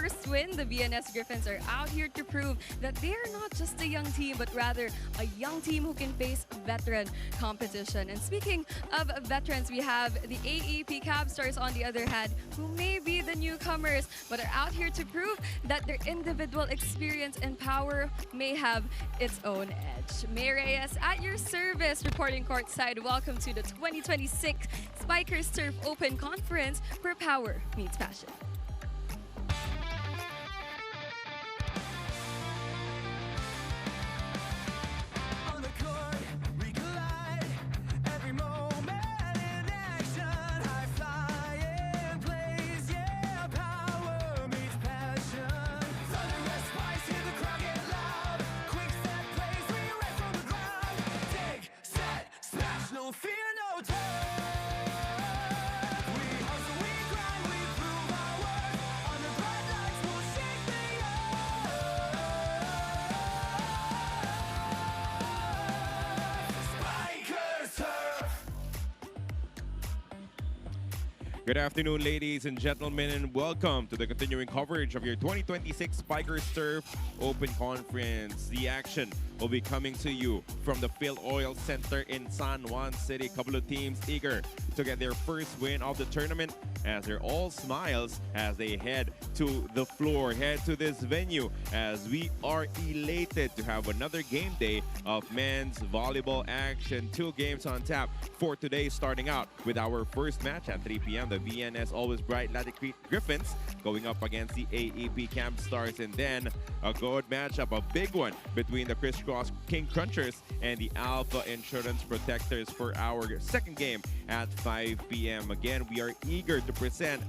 first win, the VNS Griffins are out here to prove that they're not just a young team, but rather a young team who can face veteran competition. And speaking of veterans, we have the AEP Cabstars on the other hand, who may be the newcomers, but are out here to prove that their individual experience and power may have its own edge. May Reyes at your service, reporting courtside. Welcome to the 2026 Spikers Turf Open Conference, where power meets passion. Good afternoon, ladies and gentlemen, and welcome to the continuing coverage of your 2026 Spikers Turf Open Conference. The action will be coming to you from the Phil Oil Center in San Juan City. Couple of teams eager to get their first win of the tournament, as they're all smiles as they head to the floor, head to this venue, as we are elated to have another game day of men's volleyball action. 2 games on tap for today, starting out with our first match at 3 p.m. The VNS Always Bright Laticrete Griffins going up against the AEP Cabstars, and then a good matchup, a big one between the Crisscross King Crunchers and the Alpha Insurance Protectors for our second game at 5 p.m. Again, we are eager to present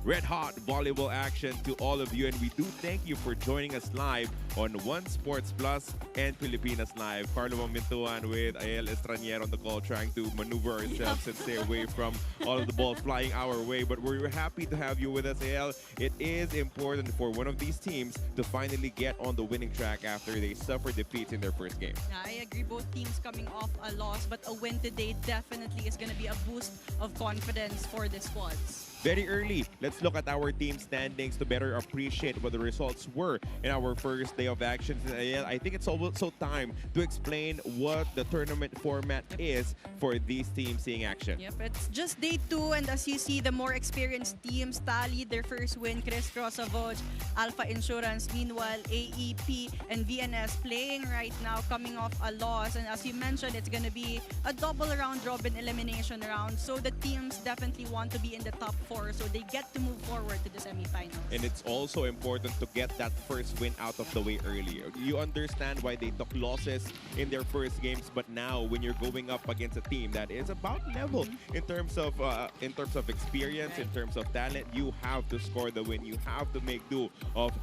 red hot volleyball action to all of you, and we do thank you for joining us live on One Sports Plus and Pilipinas Live. Carlo Mamintuan with Ael Estranier on the call, trying to maneuver ourselves and stay away from all of the balls flying our way, but we're happy to have you with us, Ael. It is important for one of these teams to finally get on the winning track after they suffered defeats in their first game. Yeah, I agree, both teams coming off a loss, but a win today definitely is going to be a boost of confidence for the squads. Very early, let's look at our team standings to better appreciate what the results were in our first day of action. I think it's also time to explain what the tournament format is for these teams seeing action. Yep, it's just day 2, and as you see, the more experienced teams tallied their first win. Crisscross Savage, Alpha Insurance, meanwhile AEP and VNS playing right now, coming off a loss. And as you mentioned, it's going to be a double round robin elimination round, so the teams definitely want to be in the top 4, so they get to move forward to the semifinals. And it's also important to get that first win out of the way earlier. You understand why they took losses in their first games, but now when you're going up against a team that is about level in terms of experience, in terms of talent, you have to score the win. You have to make do of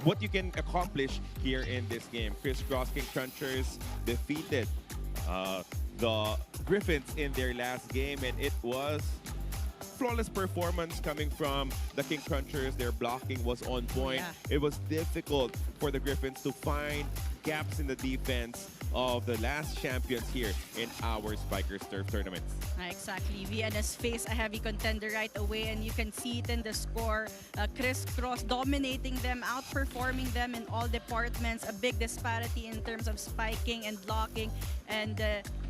what you can accomplish here in this game. Crisscross King Crunchers defeated the Griffins in their last game, and it was flawless performance coming from the King Crunchers. Their blocking was on point. Yeah. It was difficult for the Griffins to find gaps in the defense of the last champions here in our Spikers Turf tournaments. Exactly. VNS faced a heavy contender right away, and you can see it in the score. Crisscross dominating them, outperforming them in all departments. A big disparity in terms of spiking and blocking, and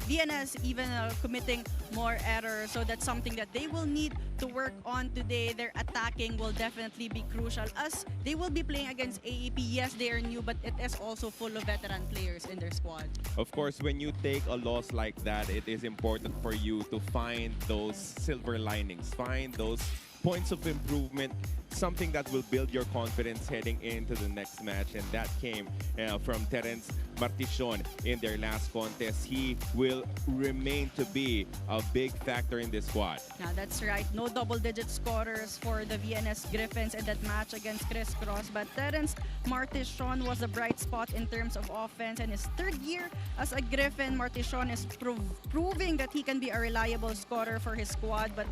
VNS even committing more errors. So that's something that they will need to work on today. Their attacking will definitely be crucial, as they will be playing against AEP. Yes, they are new, but it is also full of veteran players in their squad. Of course, when you take a loss like that, it is important for you to find those silver linings, find those points of improvement, something that will build your confidence heading into the next match. And that came from Terence Martichon in their last contest. He will remain to be a big factor in this squad. Yeah, that's right. No double-digit scorers for the VNS Griffins in that match against Crisscross, but Terence Martichon was a bright spot in terms of offense. And his 3rd year as a Griffin, Martichon is proving that he can be a reliable scorer for his squad. But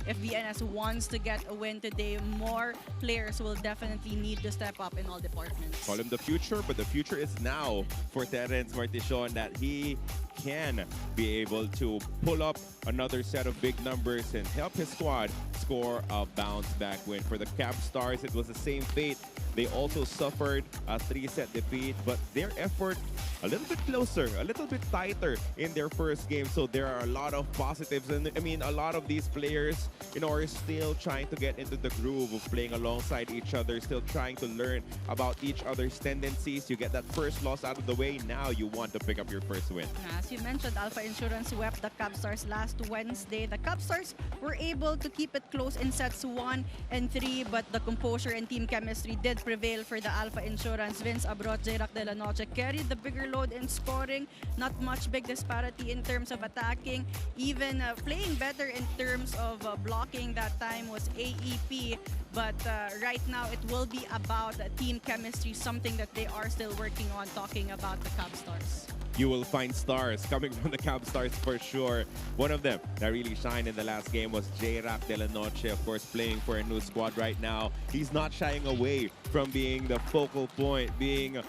if VNS wants to get a win today, more players will definitely need to step up in all departments. Call him the future, but the future is now for Terence Martichon, that he can be able to pull up another set of big numbers and help his squad score a bounce-back win. For the Cabstars, it was the same fate. They also suffered a 3-set defeat, but their effort a little bit closer, a little bit tighter in their first game. So there are a lot of positives. And I mean, a lot of these players, are still trying to get into the groove of playing alongside each other, still trying to learn about each other's tendencies. You get that first loss out of the way. Now you want to pick up your first win. As you mentioned, Alpha Insurance swept the Cabstars last Wednesday. The Cabstars were able to keep it close in sets 1 and 3, but the composure and team chemistry did prevail for the Alpha Insurance. Vince Abrot, J-Rac de la Noche carried the bigger load in scoring. Not much big disparity in terms of attacking. Even playing better in terms of blocking that time was AEP. But right now, it will be about team chemistry, something that they are still working on, talking about the Cabstars. You will find stars coming from the Cabstars for sure. One of them that really shined in the last game was J-Rac de la Noche, of course, playing for a new squad right now. He's not shying away from being the focal point,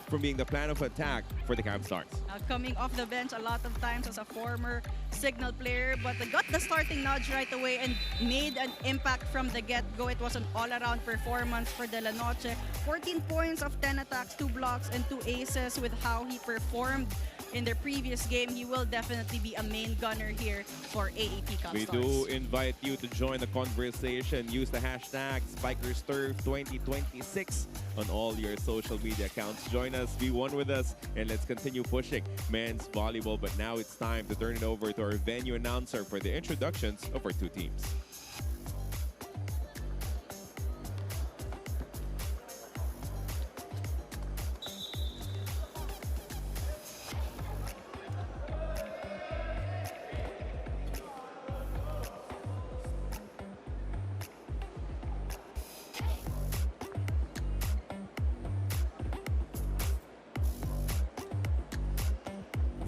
from being the plan of attack for the Cabstars. Coming off the bench a lot of times as a former Signal player, but got the starting nudge right away and made an impact from the get-go. It was an all-around performance for De La Noche. 14 points of 10 attacks, 2 blocks, and 2 aces. With how he performed in their previous game, he will definitely be a main gunner here for AEP Cabstars. We do invite you to join the conversation. Use the hashtag SpikerSturf2026 on all your social media accounts. Join us, be one with us, and let's continue pushing men's volleyball. But now it's time to turn it over to our venue announcer for the introductions of our two teams.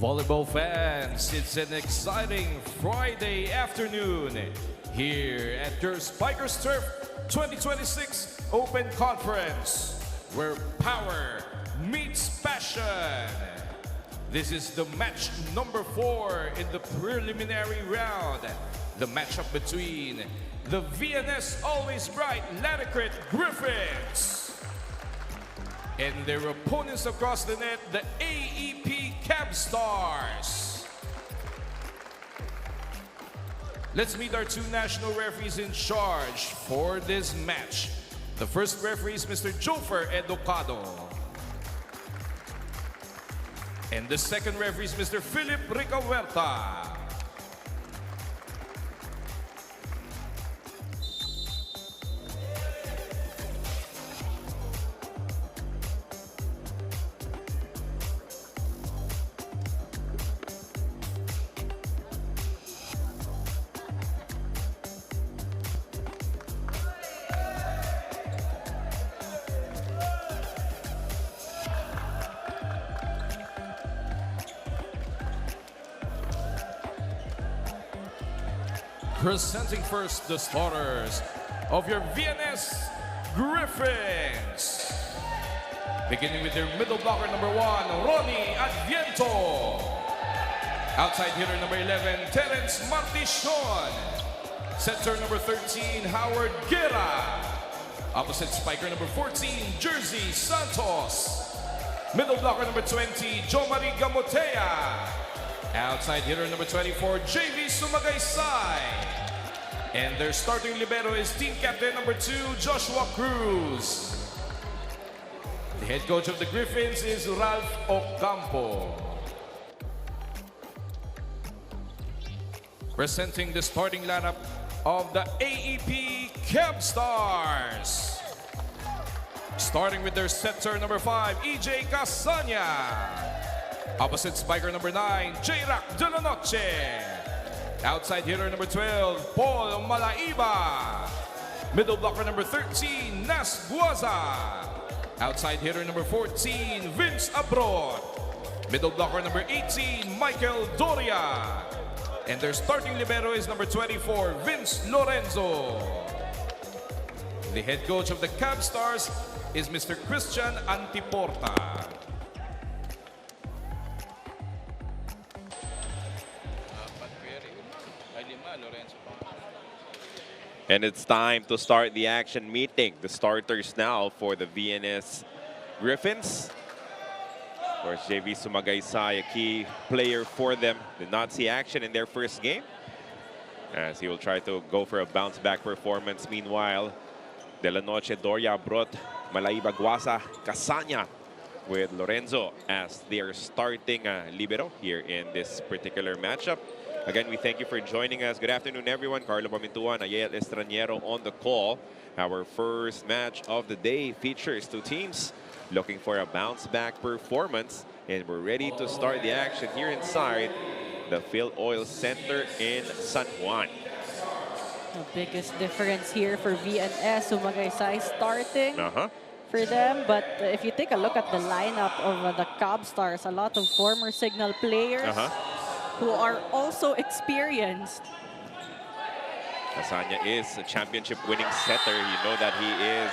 Volleyball fans, it's an exciting Friday afternoon here at your Spikers Turf 2026 Open Conference, where power meets passion. This is the match number 4 in the preliminary round, the matchup between the VNS Always Bright Laticrete Griffins and their opponents across the net, the AEP Cabstars. Let's meet our 2 national referees in charge for this match. The first referee is Mr. Jofer Educado. And the second referee is Mr. Philip Ricahuerta. Presenting first the starters of your VNS Griffins. Beginning with their middle blocker number 1, Ronnie Adviento. Outside hitter number 11, Terence Martishon. Center number 13, Howard Guerra. Opposite spiker number 14, Jersey Santos. Middle blocker number 20, Jo Marie Gamotea. Outside hitter number 24, JV Sumagaysay. And their starting libero is team captain number 2, Joshua Cruz. The head coach of the Griffins is Ralph Ocampo. Presenting the starting lineup of the AEP Cabstars. Starting with their setter number 5, EJ Casanya. Opposite spiker number 9, J-Rac de la Noche. Outside hitter number 12, Paul Malaiba. Middle blocker number 13, Nas Guaza. Outside hitter number 14, Vince Abrot. Middle blocker number 18, Michael Doria. And their starting libero is number 24, Vince Lorenzo. The head coach of the Cabstars is Mr. Christian Antiporta. And it's time to start the action, meeting the starters now for the VNS Griffins. Of course, JV Sumagaysay, a key player for them, did not see action in their first game, as he will try to go for a bounce-back performance. Meanwhile, De La Noche, Doria, Brot, Malaiba, Guasa, Casanya with Lorenzo as their starting libero here in this particular matchup. Again, we thank you for joining us. Good afternoon, everyone. Carlo Pamintuan, Ayel Estraniero on the call. Our first match of the day features two teams looking for a bounce-back performance, and we're ready to start the action here inside the Phil Oil Center in San Juan. The biggest difference here for VNS, Sumagaysay starting for them. But if you take a look at the lineup of the Cabstars, a lot of former Signal players who are also experienced. Casanya is a championship-winning setter. You know that he is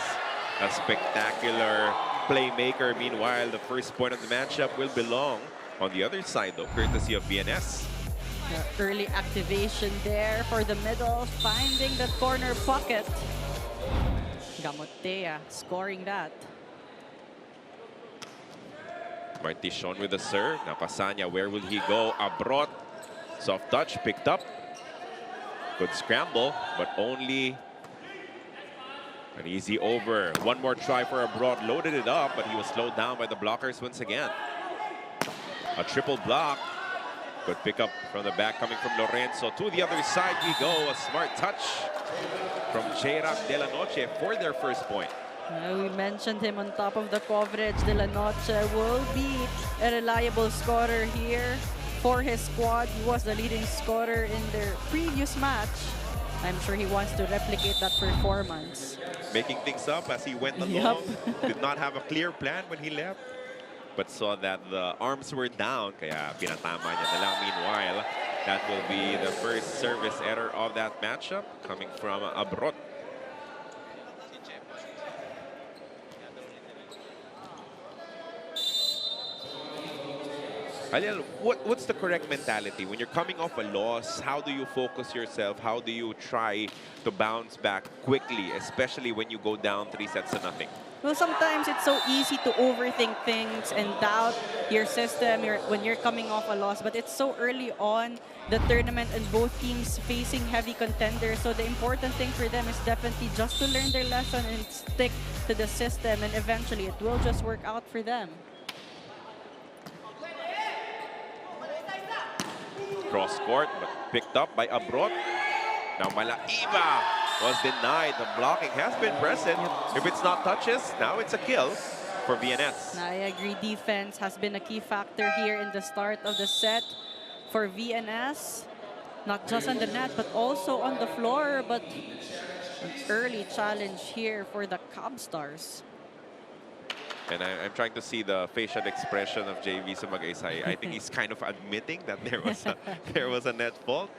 a spectacular playmaker. Meanwhile, the first point of the matchup will belong on the other side, though, courtesy of VNS. The early activation there for the middle, finding the corner pocket. Gamotea scoring that. Martishon with the serve. Now Casanya, where will he go? Abrot, soft touch, picked up. Good scramble, but only an easy over. One more try for Abrot, loaded it up, but he was slowed down by the blockers once again. A triple block. Good pickup from the back coming from Lorenzo. To the other side we go. A smart touch from J-Rock De La Noche for their first point. We mentioned him on top of the coverage. De La Noche will be a reliable scorer here for his squad. He was the leading scorer in their previous match. I'm sure he wants to replicate that performance. Making things up as he went along. Did not have a clear plan when he left, but saw that the arms were down, kaya pinatama niya na lang. Meanwhile, that will be the first service error of that matchup coming from Abrot. Aliel, what's the correct mentality when you're coming off a loss? How do you focus yourself? How do you try to bounce back quickly, especially when you go down 3-0? Well, sometimes it's so easy to overthink things and doubt your system when you're coming off a loss. But it's so early on the tournament and both teams facing heavy contenders. So the important thing for them is definitely just to learn their lesson and stick to the system. And eventually it will just work out for them. Cross court, but picked up by Abrot. Now Malaiba was denied. The blocking has been present. If it's not touches, now it's a kill for VNS. I agree. Defense has been a key factor here in the start of the set for VNS. Not just on the net, but also on the floor. But an early challenge here for the Cabstars. And I'm trying to see the facial expression of JV Sumagaysay. I think he's kind of admitting that there was a net fault.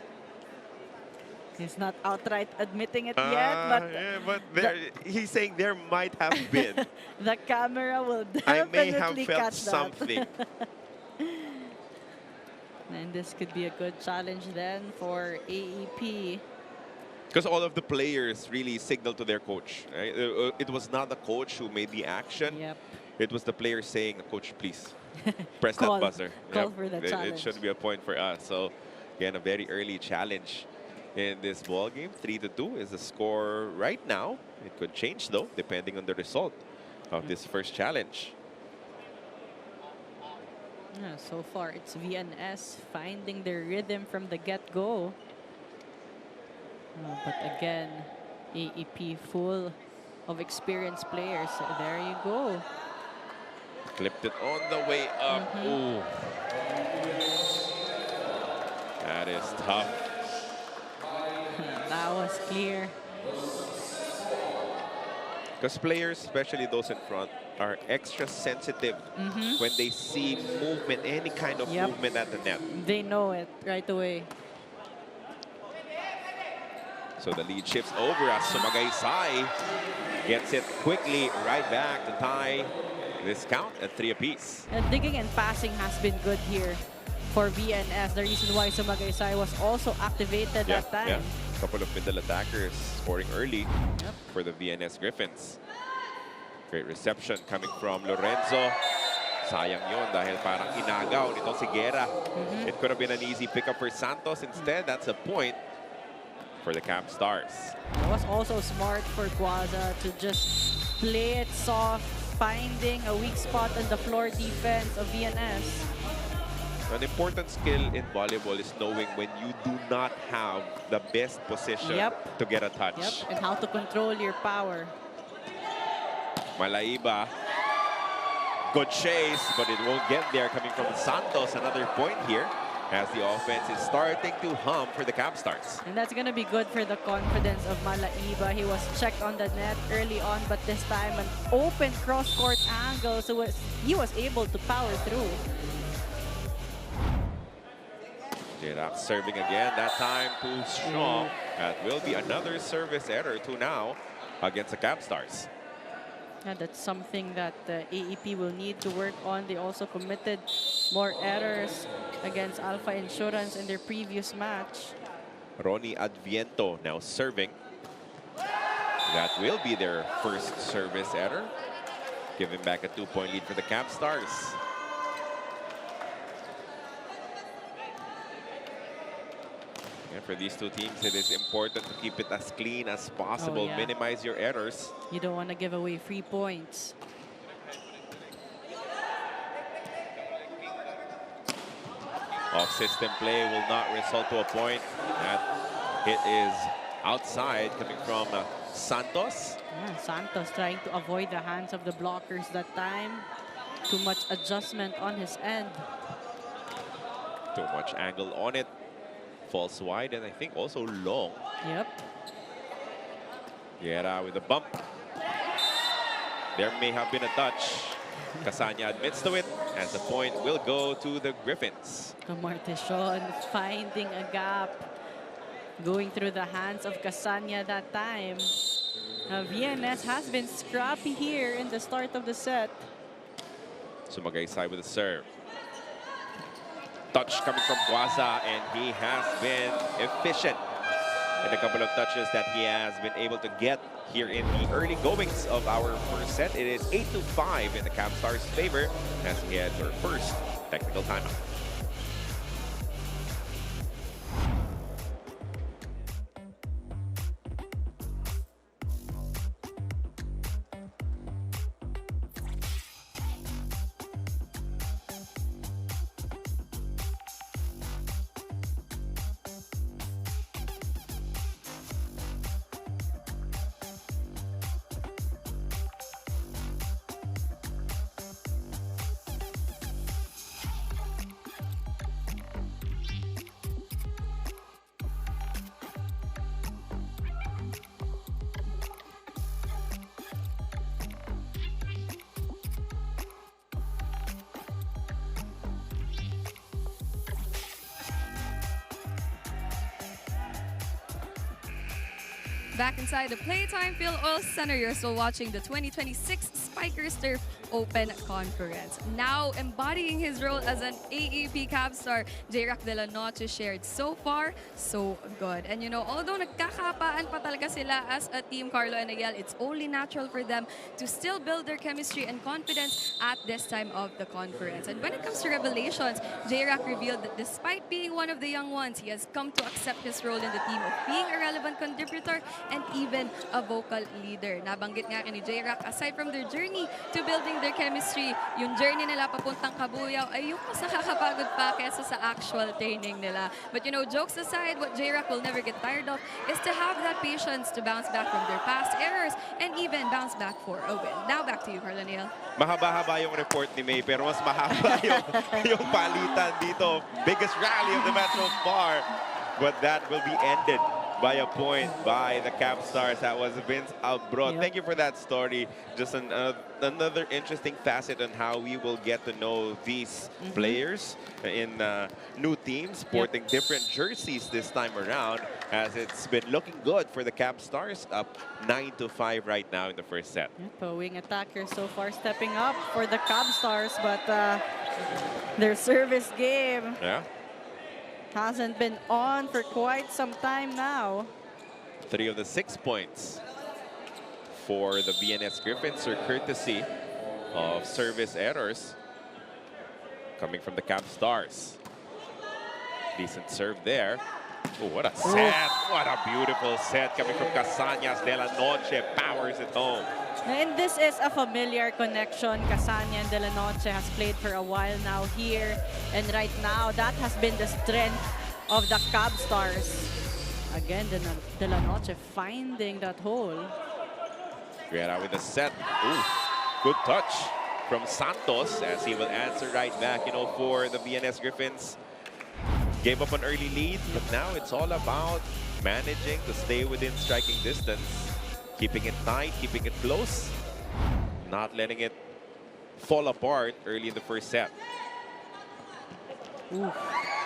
He's not outright admitting it yet, but yeah, but he's saying there might have been. The camera will I definitely may have felt catch something. And this could be a good challenge then for AEP. Because all of the players really signaled to their coach. Right? It was not the coach who made the action. Yep. It was the players saying, "Coach, please press that buzzer." Call for the challenge. It should be a point for us. So again, a very early challenge in this ball game. 3-2 is the score right now. It could change though, depending on the result of this first challenge. Yeah, so far it's VNS finding their rhythm from the get-go. But again, AEP full of experienced players. There you go. Clipped it on the way up. Ooh. That is tough. That was clear. Because players, especially those in front, are extra sensitive when they see movement, any kind of movement at the net. They know it right away. So the lead shifts over as Sumagaysay gets it quickly right back to tie this count at 3 apiece. And digging and passing has been good here for VNS. The reason why Sumagaysay was also activated that time. Couple of middle attackers scoring early for the VNS Griffins. Great reception coming from Lorenzo. Sayang yun dahil parang inagaw nitong si Guerra. It could have been an easy pickup for Santos. Instead, that's a point for the Cabstars. It was also smart for Guaza to just play it soft, finding a weak spot on the floor defense of VNS. An important skill in volleyball is knowing when you do not have the best position to get a touch. And how to control your power. Malaiba. Good chase, but it won't get there coming from Santos. Another point here as the offense is starting to hum for the Cabstars. And that's going to be good for the confidence of Malaiba. He was checked on the net early on, but this time an open cross-court angle, so he was able to power through. Jera serving again, that time too strong. That will be another service error to now against the Cabstars. Yeah, that's something that the AEP will need to work on. They also committed more errors against Alpha Insurance in their previous match. Ronnie Adviento now serving. That will be their first service error, giving back a 2-point lead for the Cabstars. And for these two teams, it is important to keep it as clean as possible. Minimize your errors. You don't want to give away free points. Off-system play will not result to a point. That hit is outside, coming from Santos. Yeah, Santos trying to avoid the hands of the blockers that time. Too much adjustment on his end. Too much angle on it. Falls wide, and I think also long. Guerra with a bump. There may have been a touch. Casanya admits to it, and the point will go to the Griffins. Martechon finding a gap. Going through the hands of Casanya that time. VNS has been scrappy here in the start of the set. Sumagaysay with a serve. Touch coming from Guaza, and he has been efficient in a couple of touches that he has been able to get here in the early goings of our first set. It is 8-5 in the Cabstars' favor as we head to our first technical timeout. Back inside the Playtime Phil Oil Center, you're still watching the 2026 Spikers Turf Open Conference. Now embodying his role as an AEP Cabstar, J-Rock de la Noche shared so far, so good. And you know, although nagkakapaan pa talaga sila as a team, Carlo and Miguel, it's only natural for them to still build their chemistry and confidence at this time of the conference. And when it comes to revelations, J-Rock revealed that despite being one of the young ones, he has come to accept his role in the team of being a relevant contributor and even a vocal leader. Nabanggit nga ni J-Rock, aside from their journey to building their chemistry, yung journey nila papuntang Kabuyaw ay yung mas nakakapagod pa kesa sa actual training nila. But you know, jokes aside, what J-Rock will never get tired of is to have that patience to bounce back from their past errors and even bounce back for a win. Now back to you, Carlo Neal. Mahaba-haba yung report ni May, pero mas mahaba yung palitan dito. Biggest rally of the match so far. But that will be ended by a point by the Cabstars. That was Vince Albrot. Thank you for that story. Just another interesting facet on how we will get to know these players in new teams, sporting different jerseys this time around, as it's been looking good for the Cabstars, up 9-5 right now in the first set. Wing attackers so far stepping up for the Cabstars, but their service game hasn't been on for quite some time now. 3 of the 6 points for the VNS Griffins are courtesy of service errors coming from the Cabstars. Decent serve there. Oh, what a set. What a beautiful set coming from Casañas de la Noche. Powers it home. And this is a familiar connection. Casaña and De La Noche has played for a while now here. And right now, that has been the strength of the Cabstars. Again, De La Noche finding that hole. Guerra with the set. Ooh, good touch from Santos as he will answer right back, you know, for the VNS Griffins. Gave up an early lead, but now it's all about managing to stay within striking distance, keeping it tight, keeping it close, not letting it fall apart early in the first set.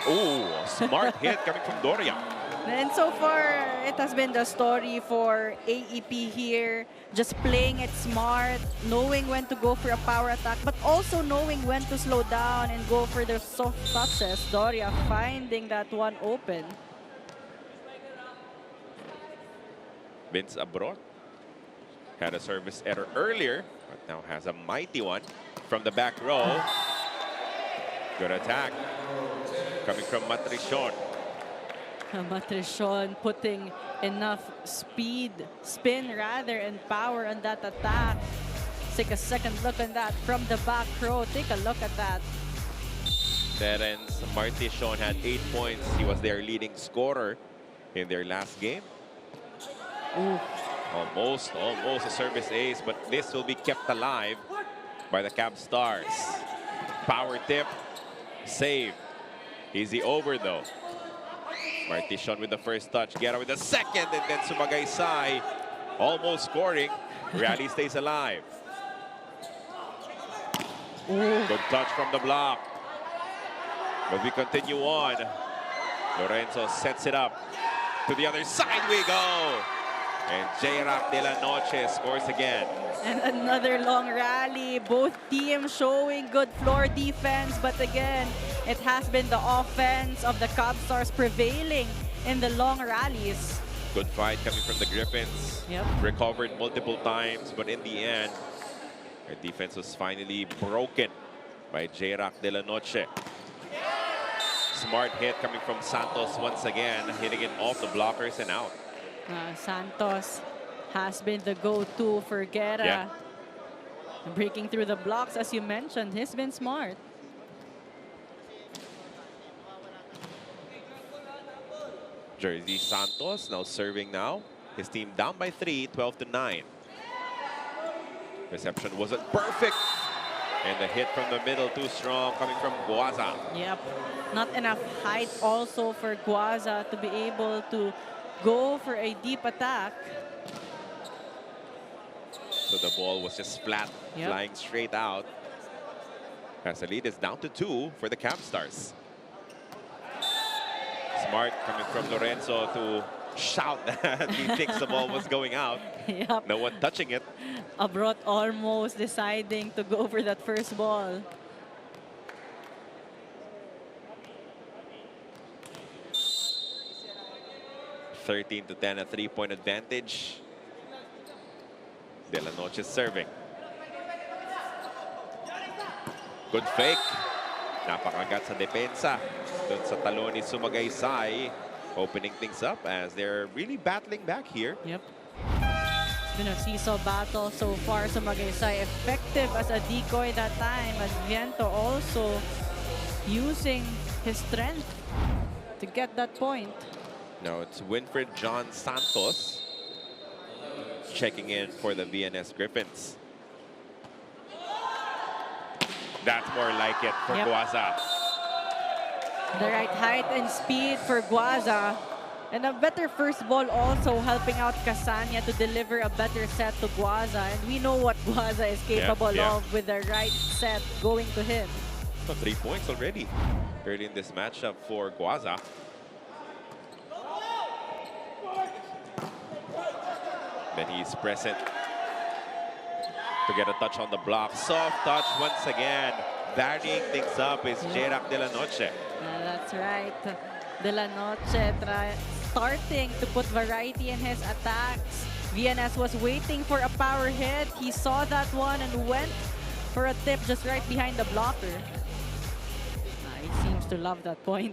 Ooh, smart hit coming from Doria. And so far, it has been the story for AEP here. Just playing it smart, knowing when to go for a power attack, but also knowing when to slow down and go for the soft touches. Doria finding that one open. Vince Abrot had a service error earlier, but now has a mighty one from the back row. Good attack coming from Matricion. Matricion putting enough speed, spin rather, and power on that attack. Take a second look on that from the back row. Take a look at that. Terence Martishon had 8 points. He was their leading scorer in their last game. Ooh. Almost a service ace, but this will be kept alive by the Cabstars. Power tip, save. Easy over though. Martishon with the first touch, Guerra with the second, and then Sumagaysay almost scoring. Rally stays alive. Ooh. Good touch from the block. But we continue on. Lorenzo sets it up. To the other side we go. And J-Rock De La Noche scores again. And another long rally. Both teams showing good floor defense. But again, it has been the offense of the Cabstars prevailing in the long rallies. Good fight coming from the Griffins. Yep. Recovered multiple times, but in the end, their defense was finally broken by J-Rock De La Noche. Smart hit coming from Santos once again, hitting it off the blockers and out. Santos has been the go-to for Guerra. Yeah. Breaking through the blocks, as you mentioned, he's been smart. Jersey Santos now serving now. His team down by 3, 12-9. Reception wasn't perfect. And the hit from the middle too strong coming from Guaza. Yep. Not enough height also for Guaza to be able to go for a deep attack. So the ball was just flat, flying straight out. As the lead is down to 2 for the Cabstars. Smart coming from Lorenzo to shout that he thinks the ball was going out. Yep. No one touching it. Abrot almost deciding to go for that first ball. (13-10), a 3-point advantage. De La Noche serving. Good fake. Napakagat sa depensa. Doon sa talon ni Sumagaysay. Opening things up as they're really battling back here. Yep. It's been a seesaw battle so far. Sumagaysay effective as a decoy that time. And Viento also using his strength to get that point. Now it's Winfred John Santos checking in for the VNS Griffins. That's more like it for Guaza. The right height and speed for Guaza. And a better first ball also helping out Casaña to deliver a better set to Guaza. And we know what Guaza is capable of with the right set going to him. So 3 points already early in this matchup for Guaza. Then he's present to get a touch on the block. Soft touch once again. Varying things up is J-Rock De La Noche. That's right. De La Noche starting to put variety in his attacks. VNS was waiting for a power hit. He saw that one and went for a tip just right behind the blocker. He seems to love that point.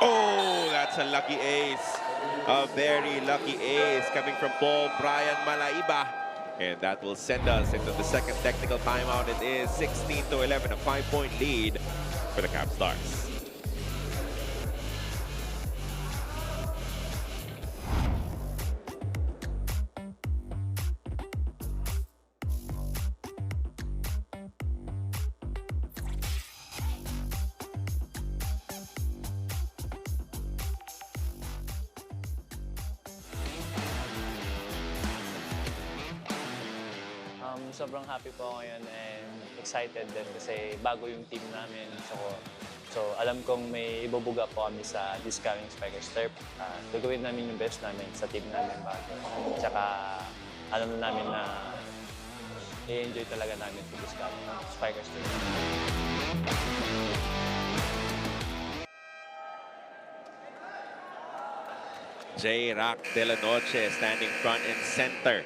Oh, that's a lucky ace. A very lucky ace coming from Paul Brian Malaiba. And that will send us into the second technical timeout. It is 16-11, a 5-point lead for the Cabstars. Sobrang happy po ako ngayon and excited din kasi bago yung team namin. So alam kong may ibubuga po kami sa this coming Spikers Turf. Gagawin namin yung best namin sa team namin bago. Tsaka alam na namin na i-enjoy talaga namin sa this coming Spikers Turf. J-Rock de la Noche standing front and center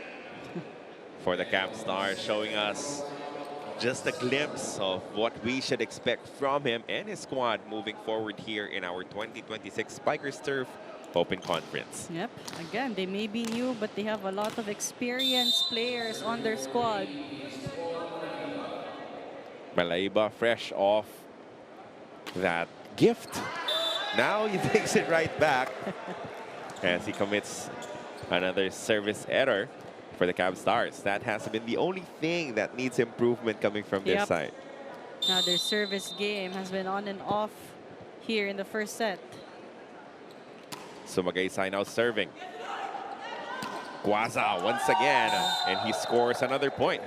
for the Cabstars, showing us just a glimpse of what we should expect from him and his squad moving forward here in our 2026 Spikers Turf Open Conference. Yep, again, they may be new, but they have a lot of experienced players on their squad. Malaiba fresh off that gift. Now he takes it right back as he commits another service error for the Cabstars. That has been the only thing that needs improvement coming from their side. Now their service game has been on and off here in the first set. Sumagaysay now serving. Guaza once again, and he scores another point.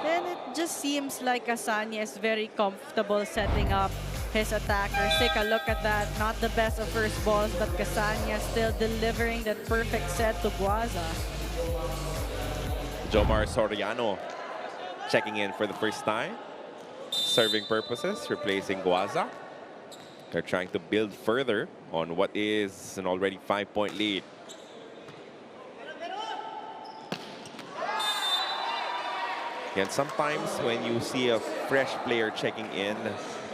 Then it just seems like Casania is very comfortable setting up his attackers. Take a look at that. Not the best of first balls, but Casania still delivering that perfect set to Guaza. Jomar Soriano checking in for the first time. Serving purposes, replacing Guaza. They're trying to build further on what is an already 5-point lead. And sometimes when you see a fresh player checking in,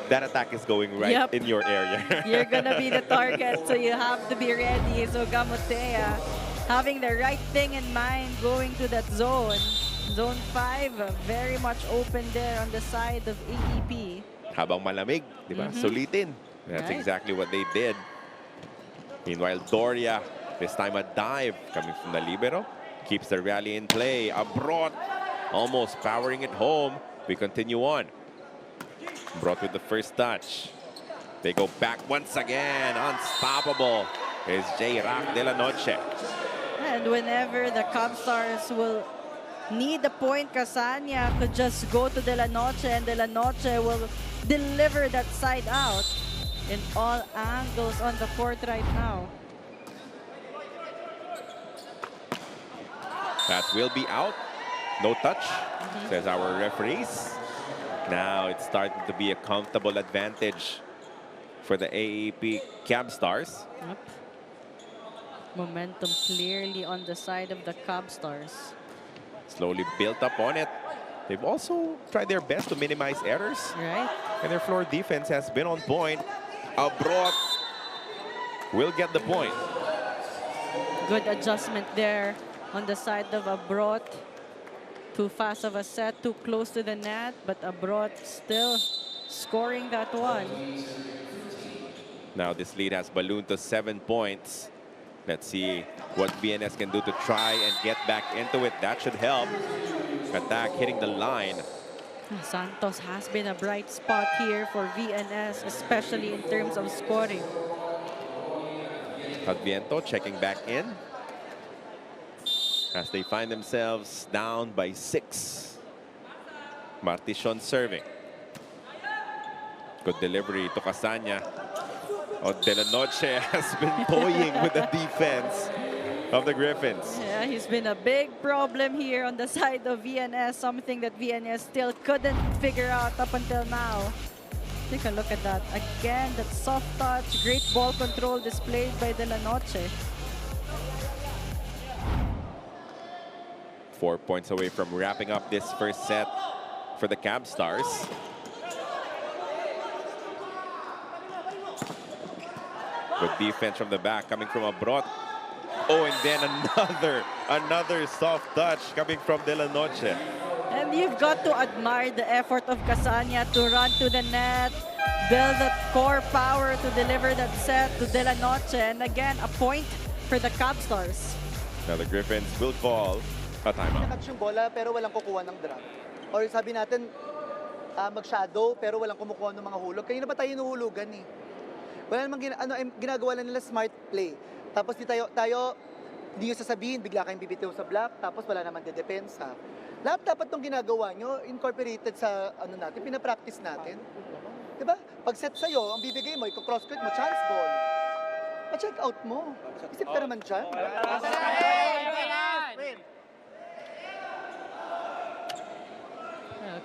that attack is going right in your area. You're gonna be the target, so you have to be ready. So Gamotea having the right thing in mind, going to that zone. Zone 5, very much open there on the side of AEP. Habang malamig, di ba? Sulitin. That's exactly what they did. Meanwhile, Doria, this time a dive coming from the libero. Keeps the rally in play. Abrot almost powering it home. We continue on. Brought with the first touch. They go back once again. Unstoppable is J-Rock de la Noche. And whenever the Cabstars will need a point, Casania could just go to De La Noche, and De La Noche will deliver that side out in all angles on the court right now. That will be out. No touch, says our referees. Now it's starting to be a comfortable advantage for the AEP Cabstars. Yep. Momentum clearly on the side of the Cabstars. Slowly built up on it. They've also tried their best to minimize errors. Right. And their floor defense has been on point. Abrot will get the point. Good adjustment there on the side of Abrot. Too fast of a set, too close to the net, but Abrot still scoring that one. Now this lead has ballooned to 7 points. Let's see what VNS can do to try and get back into it. That should help. Attack hitting the line. Santos has been a bright spot here for VNS, especially in terms of scoring. Adviento checking back in as they find themselves down by 6. Martishon serving. Good delivery to Casania. De La Noche has been toying with the defense. of the Griffins. Yeah, he's been a big problem here on the side of VNS, something that VNS still couldn't figure out up until now. Take a look at that. Again, that soft touch, great ball control displayed by De La Noche. 4 points away from wrapping up this first set for the Cabstars. Good defense from the back coming from Abrot. Oh, and then another soft touch coming from De La Noche. And you've got to admire the effort of Casania to run to the net, build that core power to deliver that set to De La Noche. And again, a point for the Cabstars. Now the Griffins will call a timeout. Catch yung bola pero walang kukuha ng drop. Or sabi natin, mag-shadow pero walang kumukuha ng mga hulog. Kanina ba tayo nuhulugan eh? Wala namang ginagawa lang nila smart play. Tapos hindi nyo sasabihin, bigla kayong bibitiw sa block, tapos wala naman dedepensa. Lahat dapat itong ginagawa nyo, incorporated sa natin, pinapractice natin. Diba? Pag set sa'yo, ang bibigay mo, i-cross-court mo, chance ball. Pa-check out mo. Isip ka naman dyan.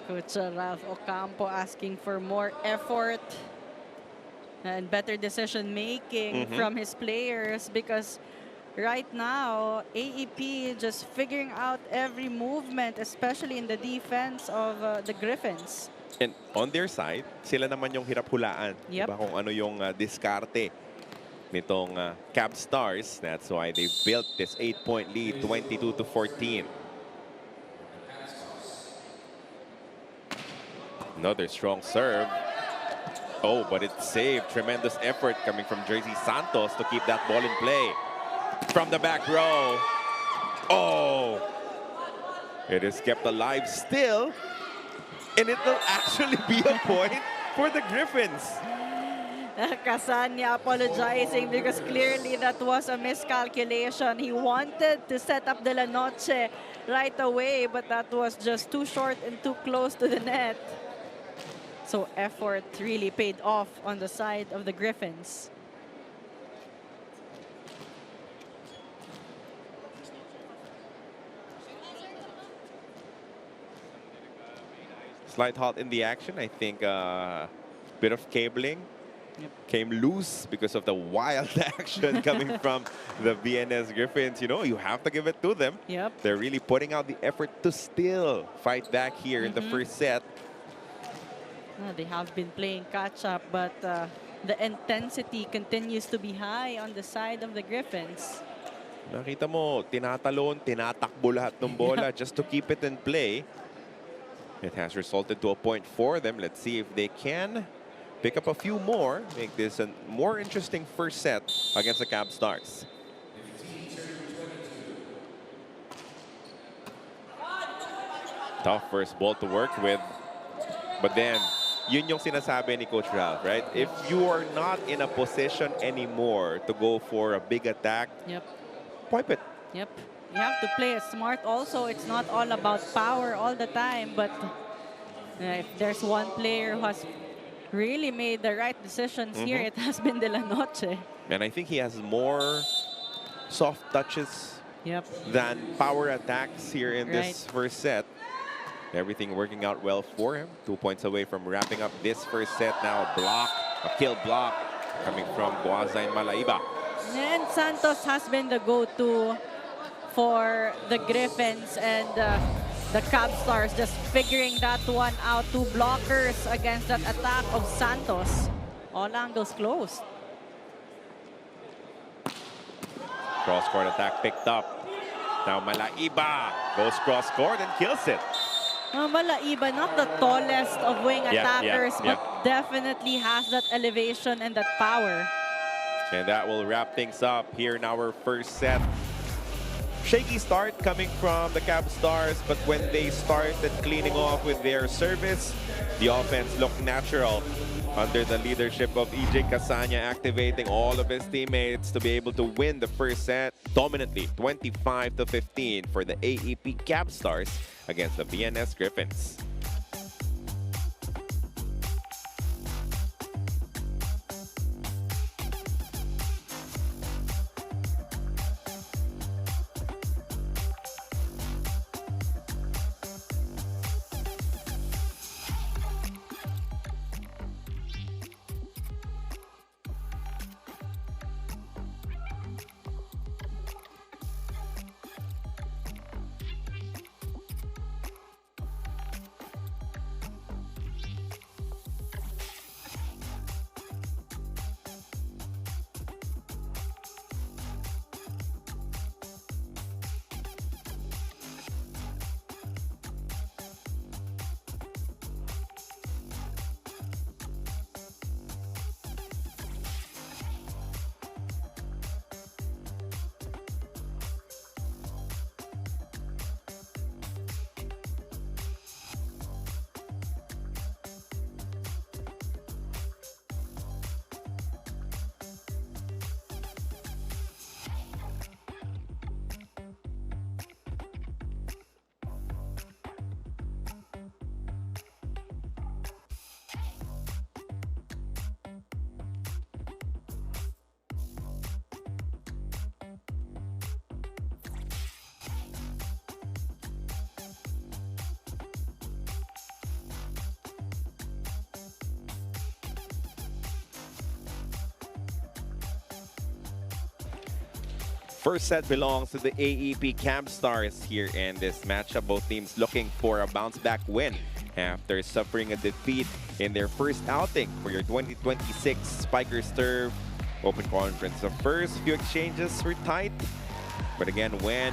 Coach Ralph Ocampo asking for more effort and better decision-making from his players, because right now, AEP just figuring out every movement, especially in the defense of the Griffins. And on their side, sila naman yung hirap hulaan. Yep. Diba? Kung ano yung diskarte nitong Cabstars. That's why they built this 8-point lead, 22-14. Another strong serve. Oh, but it's saved. Tremendous effort coming from Jersey Santos to keep that ball in play. From the back row. Oh! It is kept alive still. And it will actually be a point for the Griffins. Casania apologizing because clearly that was a miscalculation. He wanted to set up De La Noche right away, but that was just too short and too close to the net. So effort really paid off on the side of the Griffins. Slight halt in the action. I think a bit of cabling came loose because of the wild action coming from the VNS Griffins. You know, you have to give it to them. Yep. They're really putting out the effort to still fight back here in the first set. They have been playing catch-up, but the intensity continues to be high on the side of the Griffins. Nakita mo, tinatalon, tinatakbo lahat ng bola just to keep it in play. It has resulted to a point for them. Let's see if they can pick up a few more, make this a more interesting first set against the Cabstars. Tough first ball to work with, but then yun yung sinasabi ni Coach Ralph, right? If you are not in a position anymore to go for a big attack, wipe it. Yep. You have to play it smart also. It's not all about power all the time, but if there's one player who has really made the right decisions here, it has been De La Noche. And I think he has more soft touches than power attacks here in this first set. Everything working out well for him. 2 points away from wrapping up this first set. Now a block, a kill block coming from Guaza and Malaiba. And Santos has been the go-to for the Griffins, and the Cabstars just figuring that one out. Two blockers against that attack of Santos. All angles closed. Cross-court attack picked up. Now Malaiba goes cross-court and kills it. Malaiba, not the tallest of wing attackers, but definitely has that elevation and that power. And that will wrap things up here in our first set. Shaky start coming from the Cabstars, but when they started cleaning off with their service, the offense looked natural under the leadership of EJ Casania, activating all of his teammates to be able to win the first set dominantly, 25-15 for the AEP Cabstars against the VNS Griffins. First set belongs to the AEP Cabstars here in this matchup. Both teams looking for a bounce-back win after suffering a defeat in their first outing for your 2026 Spikers Turf Open Conference. The first few exchanges were tight, but again, when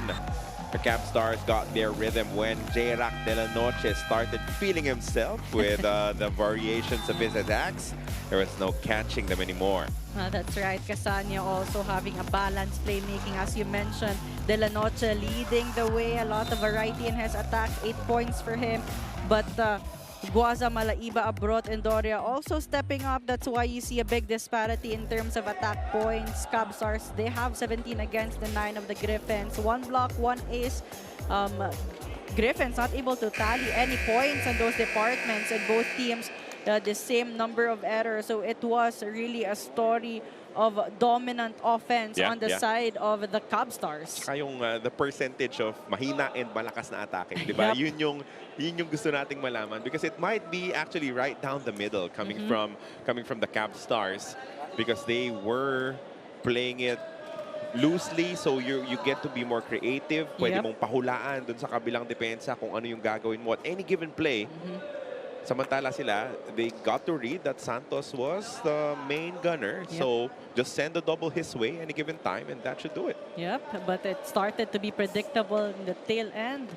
the Cabstars got their rhythm, when J-Rack de la Noche started feeling himself with the variations of his attacks, there was no catching them anymore. That's right. Casania also having a balanced playmaking, as you mentioned. De la Noche leading the way. A lot of variety in his attacks. 8 points for him. But Guaza, Malaiba, Abrot, and Doria also stepping up. That's why you see a big disparity in terms of attack points. Cabstars, they have 17 against the 9 of the Griffins. 1 block, 1 ace. Griffins not able to tally any points on those departments, and both teams the same number of errors. So it was really a story of dominant offense on the side of the Cabstars. Saka yung the percentage of mahina and malakas na atake, di ba? Yep. Yun yung gusto nating malaman, because it might be actually right down the middle coming from the Cabstars, because they were playing it loosely, so you get to be more creative. Pwede mong pahulaan dun sa kabilang depensa kung ano yung gagawin mo at any given play. Samantala sila, they got to read that Santos was the main gunner. So just send the double his way any given time, and that should do it. Yep, but it started to be predictable in the tail end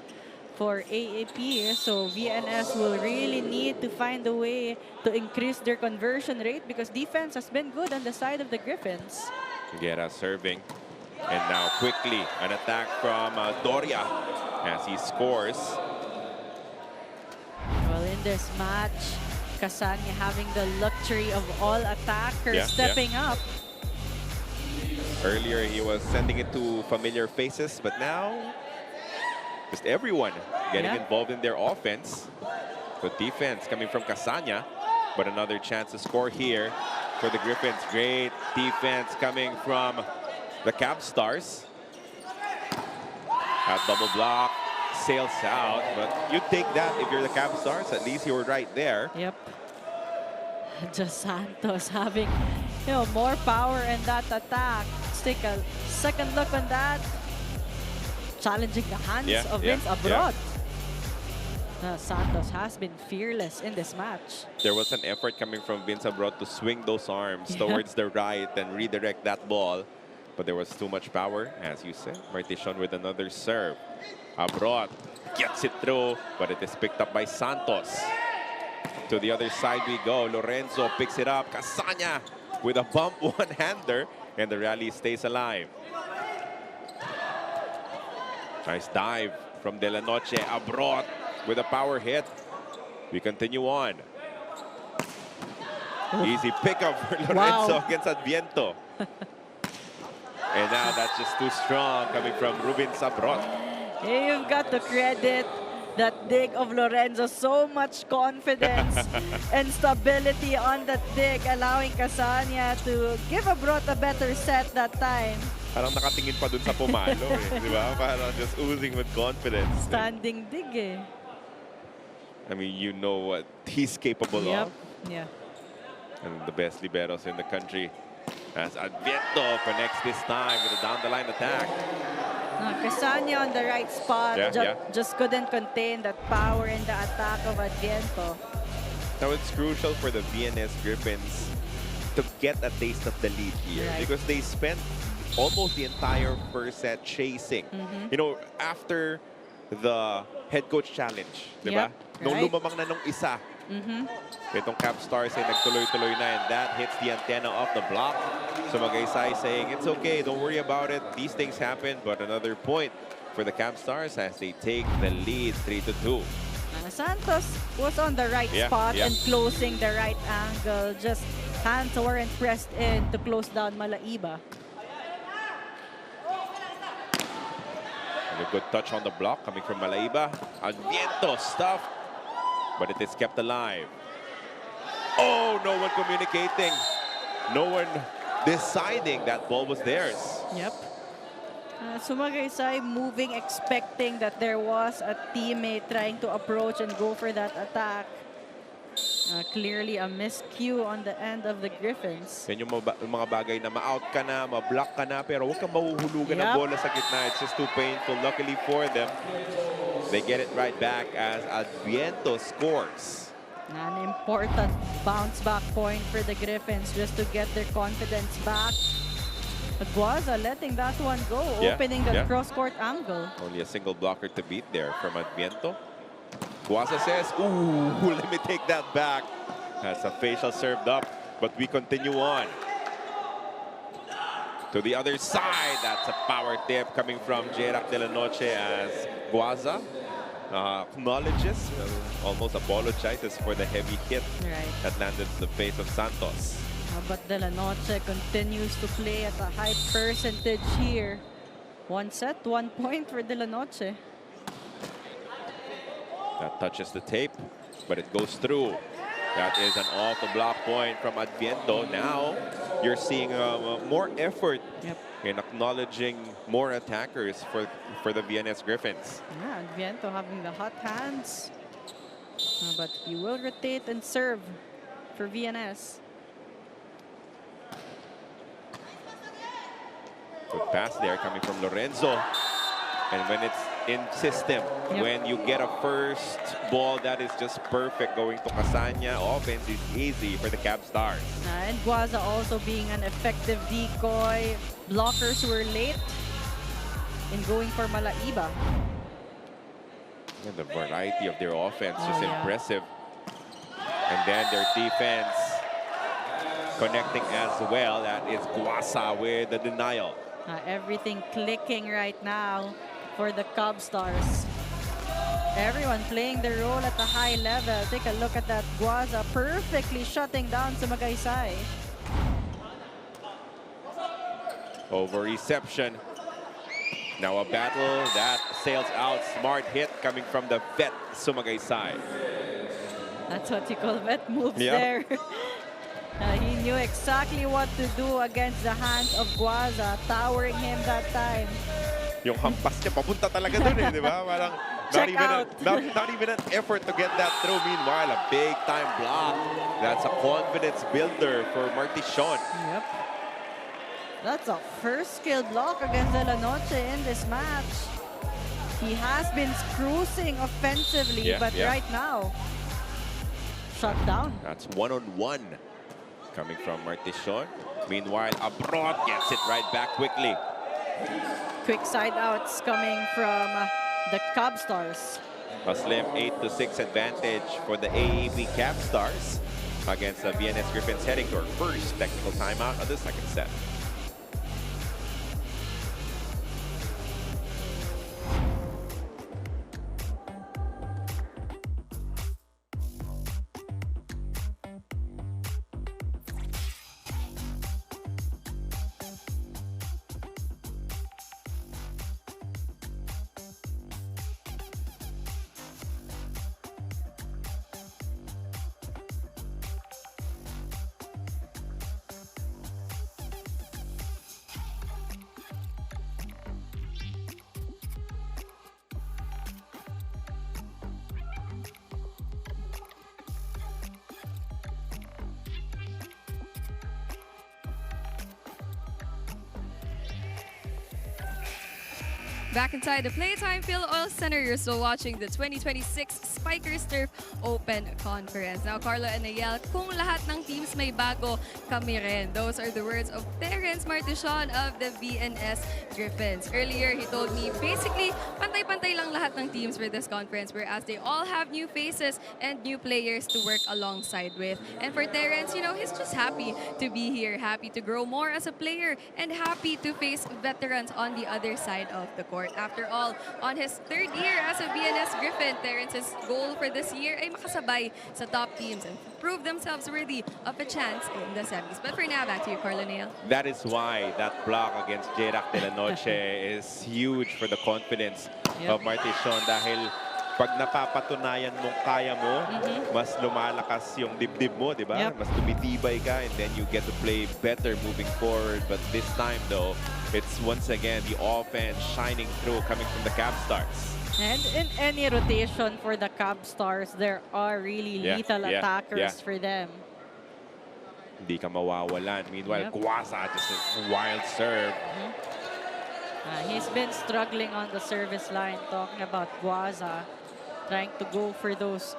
for AEP. So VNS will really need to find a way to increase their conversion rate, because defense has been good on the side of the Griffins. Guerra serving. And now quickly, an attack from Doria as he scores. Well, in this match, Casania having the luxury of all attackers stepping up. Earlier, he was sending it to familiar faces, but now, just everyone getting involved in their offense. Good defense coming from Casania, but another chance to score here for the Griffins. Great defense coming from the Cabstars. That double block sails out, but you take that if you're the Cabstars. At least you were right there. Yep. Just Santos having, more power in that attack. Let's take a second look on that. Challenging the hands of Vince Abrot. Santos has been fearless in this match. There was an effort coming from Vince Abrot to swing those arms towards the right and redirect that ball, but there was too much power, as you said. Martishon with another serve. Abrot gets it through, but it is picked up by Santos. To the other side we go. Lorenzo picks it up. Casania with a bump one-hander, and the rally stays alive. Nice dive from De La Noche. Abrot with a power hit. We continue on. Easy pickup for Lorenzo against Adviento. And now that's just too strong coming from Ruben Abrot. You've got to credit that dig of Lorenzo. So much confidence and stability on that dig, allowing Casania to give Abrot a better set that time. Parang nakatingin pa dun sa pumalo di ba? Parang just oozing with confidence. Standing dig I mean, you know what he's capable of. Yeah. And the best liberos in the country, as Adviento connects this time with a down-the-line attack. Casania on the right spot. Just couldn't contain that power in the attack of Adviento. Now it's crucial for the VNS Griffins to get a taste of the lead here, because they spent almost the entire first set chasing. After the head coach challenge, di ba? Nung lumamang na nung isa, itong Cabstars ay nagtuloy-tuloy na, and that hits the antenna off the block. So Magaysay saying, it's okay, don't worry about it. These things happen, but another point for the Cabstars as they take the lead 3-2. Santos was on the right spot and closing the right angle. Just hands weren't pressed in to close down Malaiba. And a good touch on the block coming from Malaiba. Adviento stuffed, but it is kept alive. Oh, no one communicating. No one deciding that ball was theirs. Yep. Sumagaysay moving, expecting that there was a teammate trying to approach and go for that attack. Clearly a miscue on the end of the Griffins. Yan yung mga bagay na ma-out ka na, ma-block ka na, pero huwag kang mahuhulugan ng bola sa gitna. It's just too painful. Luckily for them, they get it right back as Adviento scores. An important bounce back point for the Griffins just to get their confidence back. Guaza letting that one go, opening the cross-court angle. Only a single blocker to beat there from Adviento. Guaza says, ooh, let me take that back. That's a facial served up, but we continue on. To the other side, that's a power tip coming from Jerac de la Noche as Guaza acknowledges, almost apologizes for the heavy hit that landed in the face of Santos. But de la Noche continues to play at a high percentage here. 1 set, 1 point for de la Noche. That touches the tape, but it goes through. That is an off-the-block point from Adviento. Now, you're seeing more effort in acknowledging more attackers for the VNS Griffins. Yeah, Adviento having the hot hands. But he will rotate and serve for VNS. Good pass there coming from Lorenzo. And when it's in system, when you get a first ball that is just perfect going to Casanya, offense is easy for the Cabstars. And Guaza also being an effective decoy. Blockers were late in going for Malaiba. And the variety of their offense is impressive. And then their defense connecting as well. That is Guaza with the denial. Everything clicking right now for the Cabstars. Everyone playing their role at a high level. Take a look at that. Guaza perfectly shutting down Sumagaysay. Over reception. Now a battle that sails out. Smart hit coming from the vet Sumagaysay. That's what you call vet moves there. He knew exactly what to do against the hands of Guaza, towering him that time. Yung hampas niya, papunta talaga dun di ba? Parang not even an effort to get that through. Meanwhile, a big-time block. That's a confidence builder for Martichon. Yep. That's a first skill block against De La Noche in this match. He has been cruising offensively, but right now, shut down. That's one-on-one coming from Martichon. Meanwhile, Abroad gets it right back quickly. Quick side outs coming from the Cabstars. A slim 8-6 advantage for the AEP Cabstars against the VNS Griffins, heading to our first technical timeout of the second set. Back inside the Playtime Phil Oil Center, you're still watching the 2026 Spikers Turf Open Conference. Now, Carlo and Nayel, kung lahat ng teams may bago, kami rin. Those are the words of Terence Martichon of the VNS Griffins. Earlier, he told me, basically, pantay-pantay lang lahat ng teams for this conference, whereas they all have new faces and new players to work alongside with. And for Terence, you know, he's just happy to be here, happy to grow more as a player, and happy to face veterans on the other side of the court. After all, on his third year as a VNS Griffin, Terence's goal for this year ay makasabay sa top teams and prove themselves worthy of a chance in the semis. But for now, back to you, Carlo Neal. That is why that block against Jerac de la Noche is huge for the confidence of Martichon, dahil pag napapatunayan mong kaya mo, mas lumalakas yung dibdib mo, di ba? Mas tumitibay ka, and then you get to play better moving forward. But this time, though, it's once again the offense shining through coming from the Cabstars. And in any rotation for the Cabstars, there are really lethal attackers for them. Hindi ka mawawalan. Meanwhile, Yep. Guaza just a wild serve. He's been struggling on the service line, talking about Guaza, trying to go for those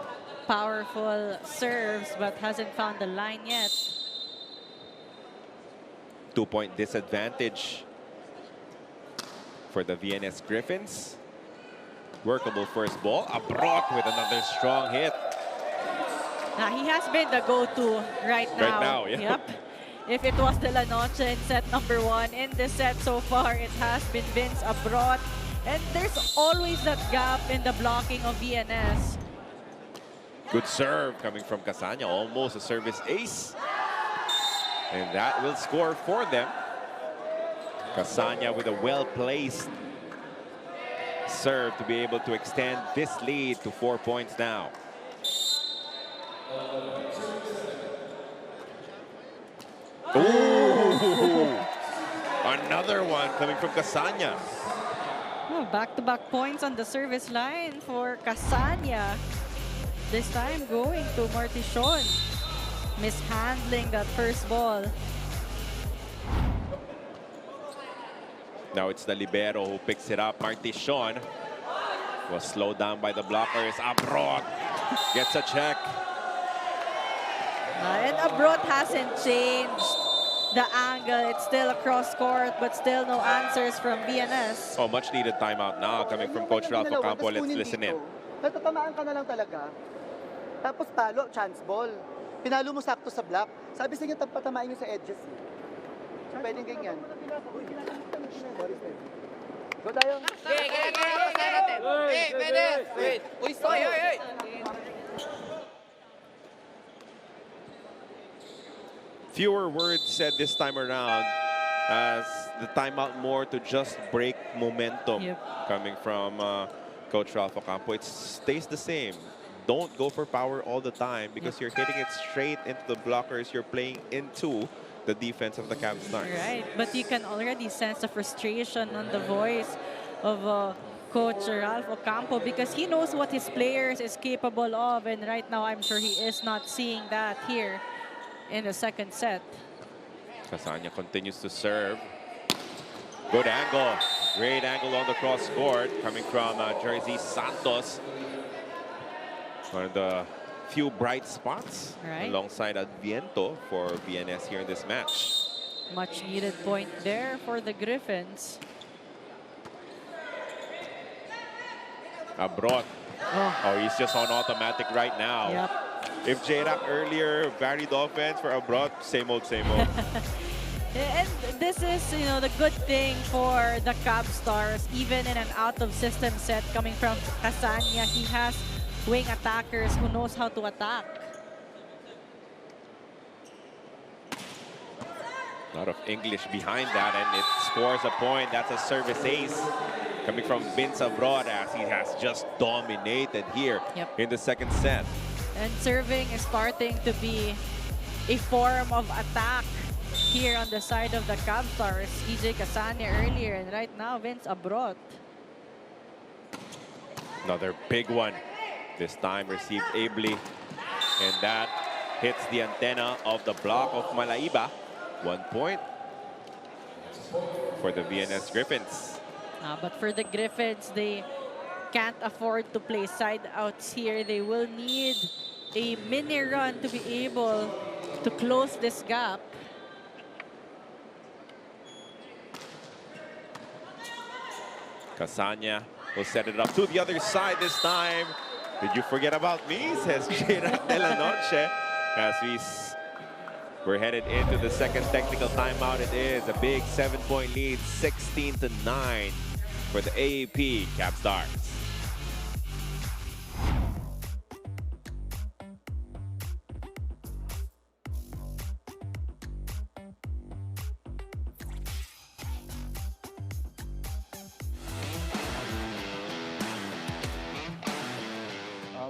powerful serves, but hasn't found the line yet. 2-point disadvantage for the VNS Griffins. Workable first ball. Abrot with another strong hit. He has been the go-to right now. Right now, yeah. Yep. If it was De La Noche in set number 1, in the set so far, it has been Vince Abrot. And there's always that gap in the blocking of VNS. Good serve coming from Casanya. Almost a service ace. And that will score for them. Casanya with a well-placed serve to be able to extend this lead to 4 points now. Ooh! Another one coming from Casanya. Back-to-back points on the service line for Casanya. This time going to Martichon. Mishandling that first ball. Now it's the libero who picks it up. Martichon was slowed down by the blockers. Abrot gets a check. And Abrot hasn't changed the angle. It's still across court, but still no answers from VNS. Oh, much needed timeout now coming from Coach Ralph Ocampo. Let's listen in. Natatamaan ka na lang talaga. Tapos palo, chance ball. Pinalo mo sakto sa block. Sabi sa inyo, patamain nyo sa edges. Pwedeng ganyan. Go tayo. Hey, wait. Uy, stop. Hey. Fewer words said this time around as the timeout more to just break momentum. Coming from Coach Ralph Ocampo. It stays the same. Don't go for power all the time because you're hitting it straight into the blockers. You're playing into the defense of the Cabstars. Right, but you can already sense the frustration on the voice of Coach Ralph Ocampo because he knows what his players is capable of, and right now I'm sure he is not seeing that here in the second set. Casanya continues to serve. Good angle. Great angle on the cross court coming from Jersey Santos. One of the few bright spots alongside Adviento for VNS here in this match. Much needed point there for the Griffins. Abrot. Oh, he's just on automatic right now. Yep. If J-Rack earlier varied offense for Abrot, same old, same old. And this is, the good thing for the Cabstars, even in an out-of-system set coming from Casanya. He has wing attackers who knows how to attack. A lot of English behind that, and it scores a point. That's a service ace coming from Vince Abrot as he has just dominated here in the second set. And serving is starting to be a form of attack here on the side of the Cabstars. EJ Casanya earlier, and right now Vince Abrot. Another big one. This time received ably, and that hits the antenna of the block of Malaiba. 1 point for the VNS Griffins. But for the Griffins, they can't afford to play side outs here. They will need a mini run to be able to close this gap. Casanya will set it up to the other side this time. Did you forget about me? Says J-Rack de la Noche. As we're headed into the second technical timeout. It is a big 7-point lead, 16-9 for the AEP Cabstars.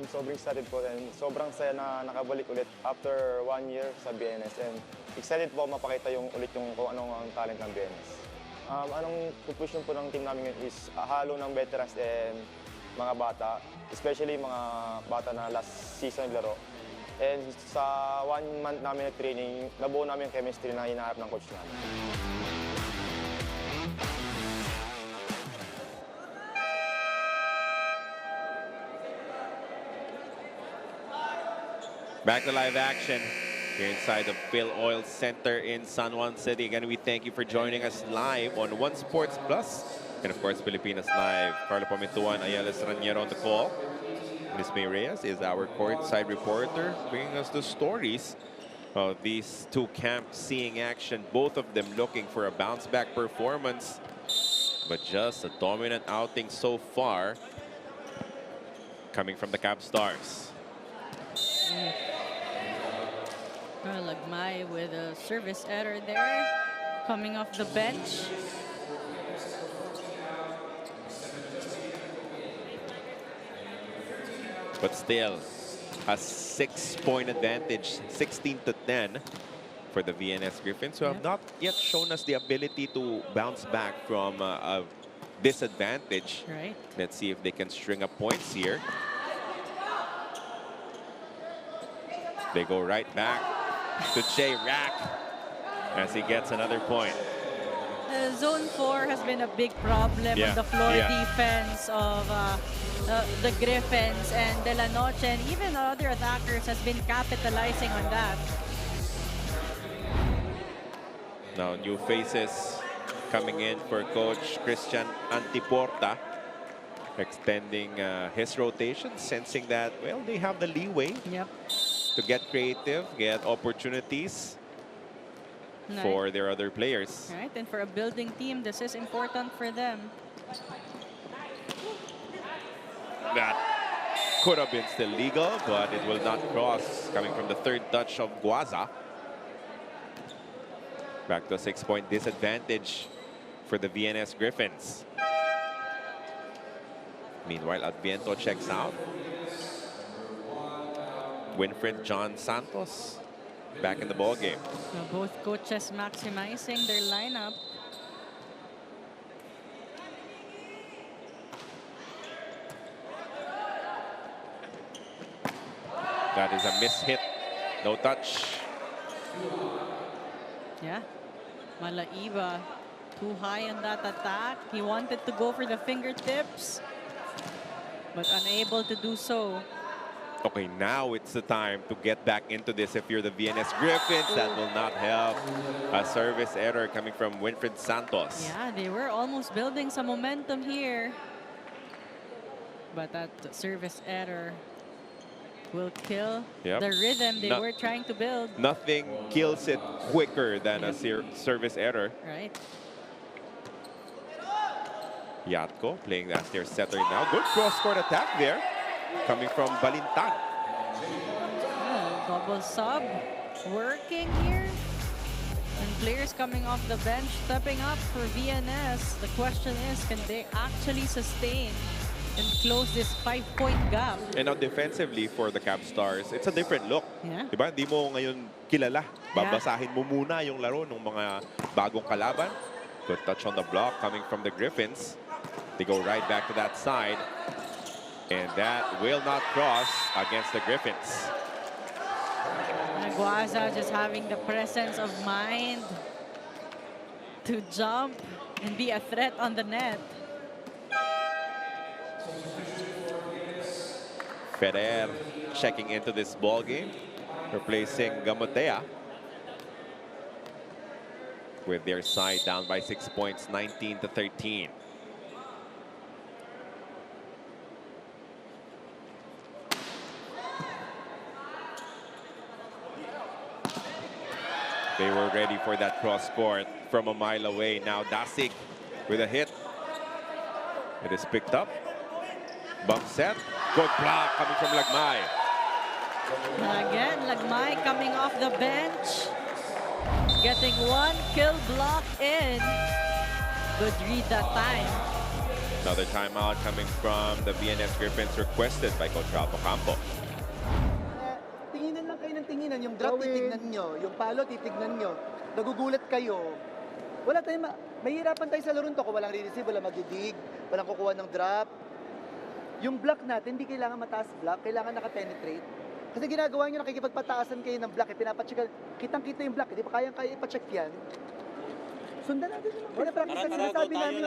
Sobrang excited po and sobrang saya na nakabalik ulit after 1 year sa VNS and excited po mapakita ulit yung kung anong ang talent ng VNS. Anong pupush po ng team namin ngayon is halo ng veterans and mga bata, especially mga bata na last season naglaro. And sa 1 month namin na training, nabuo namin yung chemistry na hinaharap ng coach namin. Back to live action here inside the Phil Oil Center in San Juan City. Again, we thank you for joining us live on One Sports Plus and of course Pilipinas Live. Carlo Pamintuan, Ayala Straniero on the call. Miss May Reyes is our courtside reporter, bringing us the stories of these two camps seeing action. Both of them looking for a bounce-back performance, but just a dominant outing so far coming from the Cabstars. Lagmay with a service error there, coming off the bench. But still, a 6-point advantage, 16-10 for the VNS Griffins, who have not yet shown us the ability to bounce back from a disadvantage. Right. Let's see if they can string up points here. They go right back to Jay Rack as he gets another point. Zone 4 has been a big problem on the floor defense of the Griffins, and De La Noche and even other attackers has been capitalizing on that. Now new faces coming in for Coach Christian Antiporta, extending his rotation, sensing that, well, they have the leeway to get creative, get opportunities for their other players. Right, and for a building team, this is important for them. That could have been still legal, but it will not cross, coming from the third touch of Guaza. Back to a 6-point disadvantage for the VNS Griffins. Meanwhile, Adviento checks out. Winfred John Santos back in the ball game. So both coaches maximizing their lineup. That is a miss hit. No touch. Yeah. Malaiva too high on that attack. He wanted to go for the fingertips, but unable to do so. Okay, now it's the time to get back into this if you're the VNS Griffins. That will not help. A service error coming from Winfred Santos. Yeah, they were almost building some momentum here. But that service error will kill the rhythm they were trying to build. Nothing kills it quicker than a service error. Right. Yatko playing as their setter now. Good cross-court attack there, coming from Balintag. Double sub working here. And players coming off the bench stepping up for VNS. The question is, can they actually sustain and close this 5-point gap? And now defensively for the Cabstars, it's a different look. Yeah. Diba? Hindi mo ngayon kilala. Babasahin mo muna yung laro ng mga bagong kalaban. Good touch on the block coming from the Griffins. They go right back to that side. And that will not cross against the Griffins. Guaza just having the presence of mind to jump and be a threat on the net. Ferrer checking into this ball game, replacing Gamotea. With their side down by 6 points, 19-13. They were ready for that cross court from a mile away. Now Dasig with a hit. It is picked up. Bump set. Good block coming from Lagmay. Again, Lagmay coming off the bench. Getting one kill block in. Good read that time. Another timeout coming from the VNS Griffins, requested by Coach Ralph Ocampo. Tinginan lang kayo ng tinginan. Yung drop, titignan nyo. Yung palo, titignan nyo. Nagugulat kayo. Wala tayong mahihirapan tayo sa laro to kung walang re-receive, walang magdidig, walang kukuha ng drop. Yung block natin, hindi kailangan mataas block, kailangan naka-penetrate. Kasi ginagawa nyo, nakikipagpataasan kayo ng block, pinapacheck, kitang-kita yung block, hindi pa kaya ipacheck yan. Sundan natin yung mga pinapractice na sinasabi namin.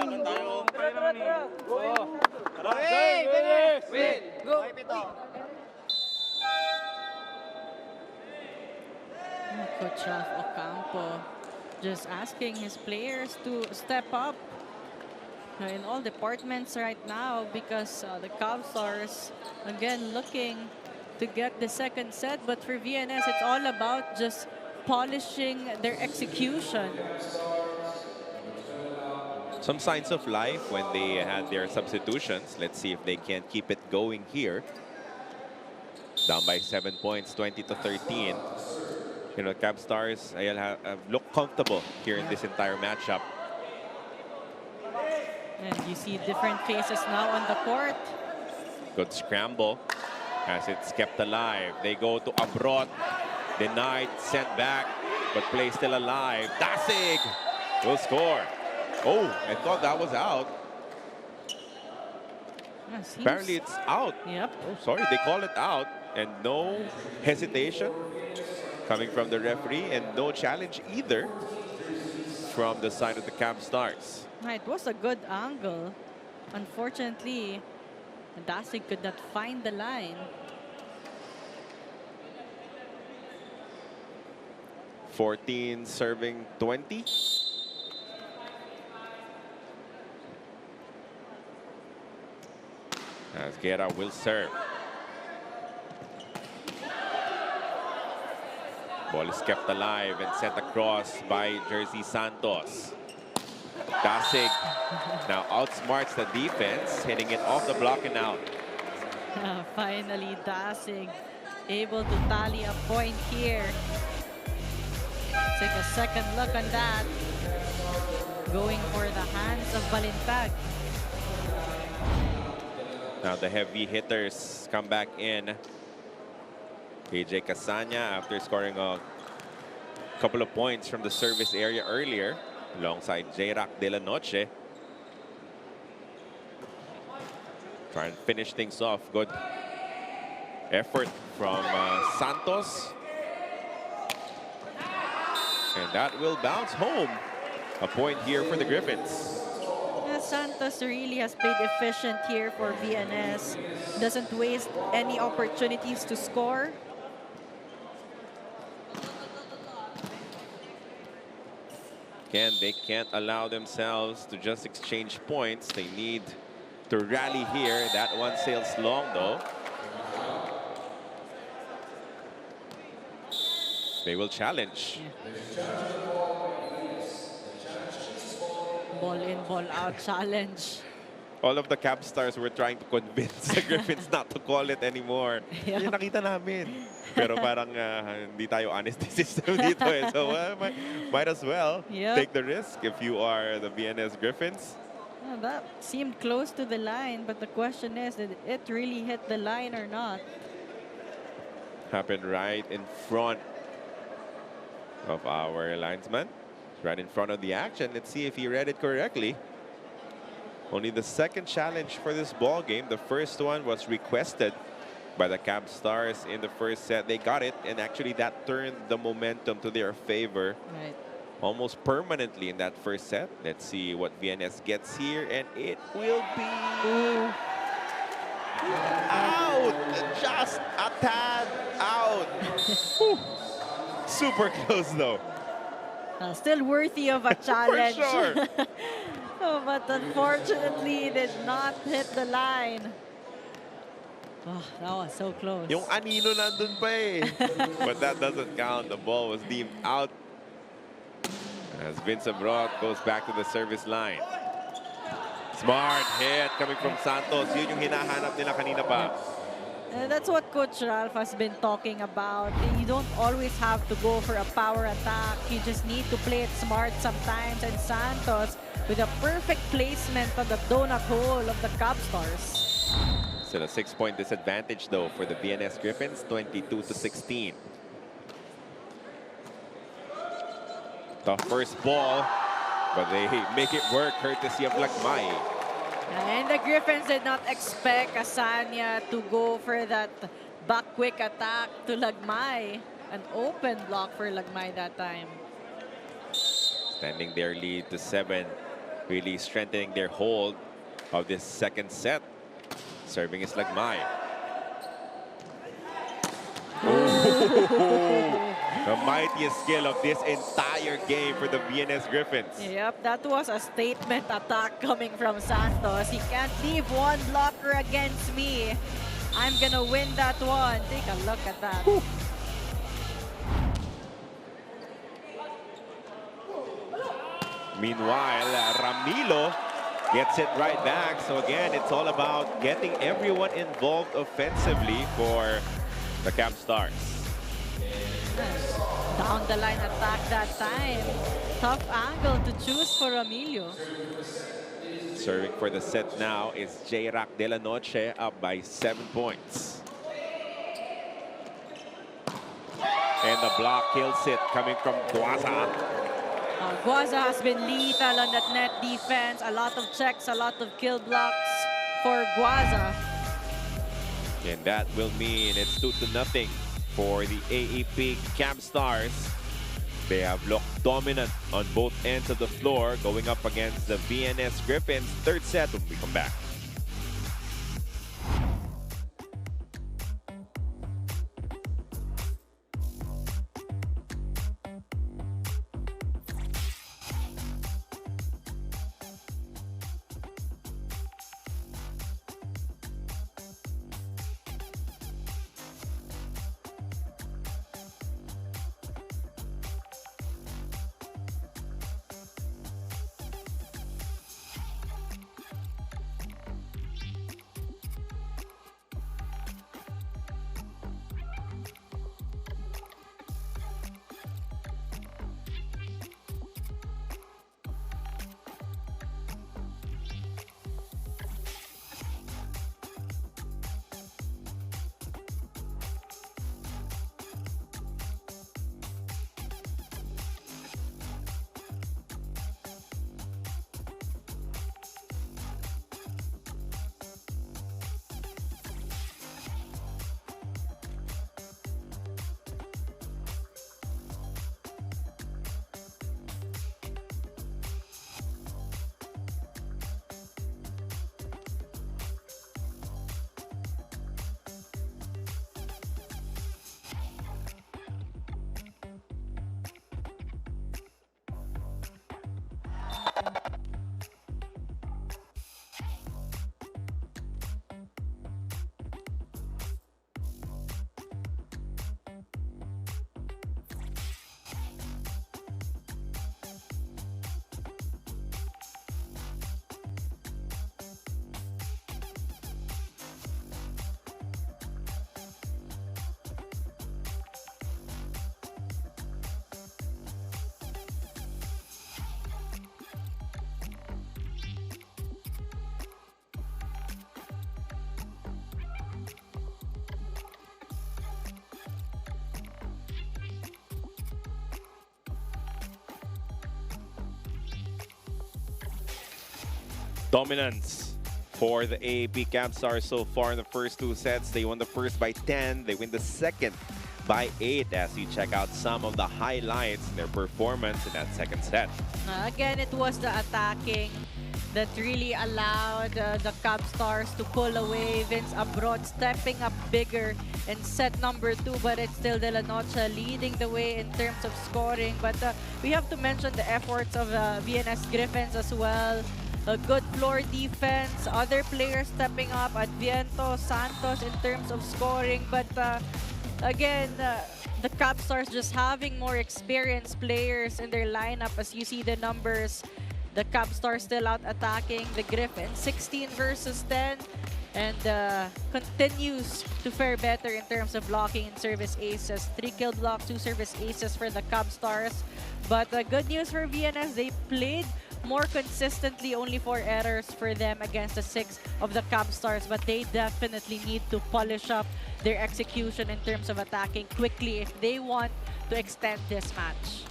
Win! Go! Coach Ralph Ocampo just asking his players to step up in all departments right now because the Cavstars again looking to get the second set, but for VNS it's all about just polishing their execution. Some signs of life when they had their substitutions. Let's see if they can keep it going here. Down by 7 points, 20-13. You know, Cabstars have looked comfortable here in this entire matchup. And you see different faces now on the court. Good scramble as it's kept alive. They go to Abrot. Denied, sent back, but play still alive. Dasig will score. Oh, I thought that was out. Yeah, Apparently it's out. Yep. Oh, sorry, they call it out. And no hesitation coming from the referee, and no challenge either from the side of the Cabstars. It was a good angle. Unfortunately, Dasig could not find the line. 14 serving 20. As Guerra will serve. Ball is kept alive and sent across by Jersey Santos. Dasig now outsmarts the defense, hitting it off the block and out. Finally, Dasig able to tally a point here. Take a second look on that. Going for the hands of Balintag. Now the heavy hitters come back in. AJ Casanya, after scoring a couple of points from the service area earlier, alongside J-Rock De La Noche. Try and finish things off. Good effort from Santos. And that will bounce home. A point here for the Griffins. Santos really has played efficient here for VNS. Doesn't waste any opportunities to score. Again, they can't allow themselves to just exchange points. They need to rally here. That one sails long, though. They will challenge. Ball in, ball out challenge. All of the Cabstars were trying to convince the Griffins not to call it anymore. Yeah. Yung nakita namin. Pero parang hindi tayo honest system dito eh. So might as well take the risk if you are the VNS Griffins. That seemed close to the line, but the question is, did it really hit the line or not? Happened right in front of our linesman. Right in front of the action. Let's see if he read it correctly. Only the second challenge for this ball game. The first one was requested by the Cabstars in the first set. They got it, and actually that turned the momentum to their favor. Right. Almost permanently in that first set. Let's see what VNS gets here, and it will be out. Just a tad out. Super close though. Still worthy of a challenge. For sure. Oh, but unfortunately, did not hit the line. Oh, that was so close. Yung anino nandun pa eh. But that doesn't count. The ball was deemed out. As Vince Abrot goes back to the service line. Smart hit coming from Santos. Yun yung hinahanap nila kanina pa. That's what Coach Ralph has been talking about. You don't always have to go for a power attack. You just need to play it smart sometimes. And Santos with a perfect placement on the donut hole of the Cabstars. Still a 6-point disadvantage though for the VNS Griffins, 22-16. The first ball but they make it work courtesy of Lagmay. And the Griffins did not expect Asanya to go for that back quick attack to Lagmay. An open block for Lagmay that time. Extending their lead to 7, really strengthening their hold of this second set. Serving is Lagmay. The mightiest skill of this entire game for the VNS Griffins. Yep, that was a statement attack coming from Santos. He can't leave one blocker against me. I'm gonna win that one. Take a look at that. Whew. Meanwhile, Ramilo gets it right back. So again, it's all about getting everyone involved offensively for the Cabstars. Down the line attack that time. Tough angle to choose for Ramilo. Serving for the set now is J-Rock De La Noche, up by 7 points. And the block kills it, coming from Guaza. Guaza has been lethal on that net defense. A lot of checks, a lot of kill blocks for Guaza. And that will mean it's 2-0 for the AEP Cabstars. They have looked dominant on both ends of the floor, going up against the VNS Griffins. Third set when we come back. Dominance for the AEP Cabstars so far in the first 2 sets. They won the first by 10. They win the second by 8 as you check out some of the highlights in their performance in that second set. Again, it was the attacking that really allowed the Cabstars to pull away. Vince Abroad stepping up bigger in set number 2, but it's still De La Noche leading the way in terms of scoring. But we have to mention the efforts of VNS Griffins as well. A good floor defense, other players stepping up, Adviento, Santos in terms of scoring. But again, the Cabstars just having more experienced players in their lineup. As you see the numbers, the Cabstars still out attacking the Griffins, 16 versus 10, and continues to fare better in terms of blocking and service aces. 3 kill blocks, 2 service aces for the Cabstars. But good news for VNS, they played more consistently, only 4 errors for them against the 6 of the Cabstars, but they definitely need to polish up their execution in terms of attacking quickly if they want to extend this match.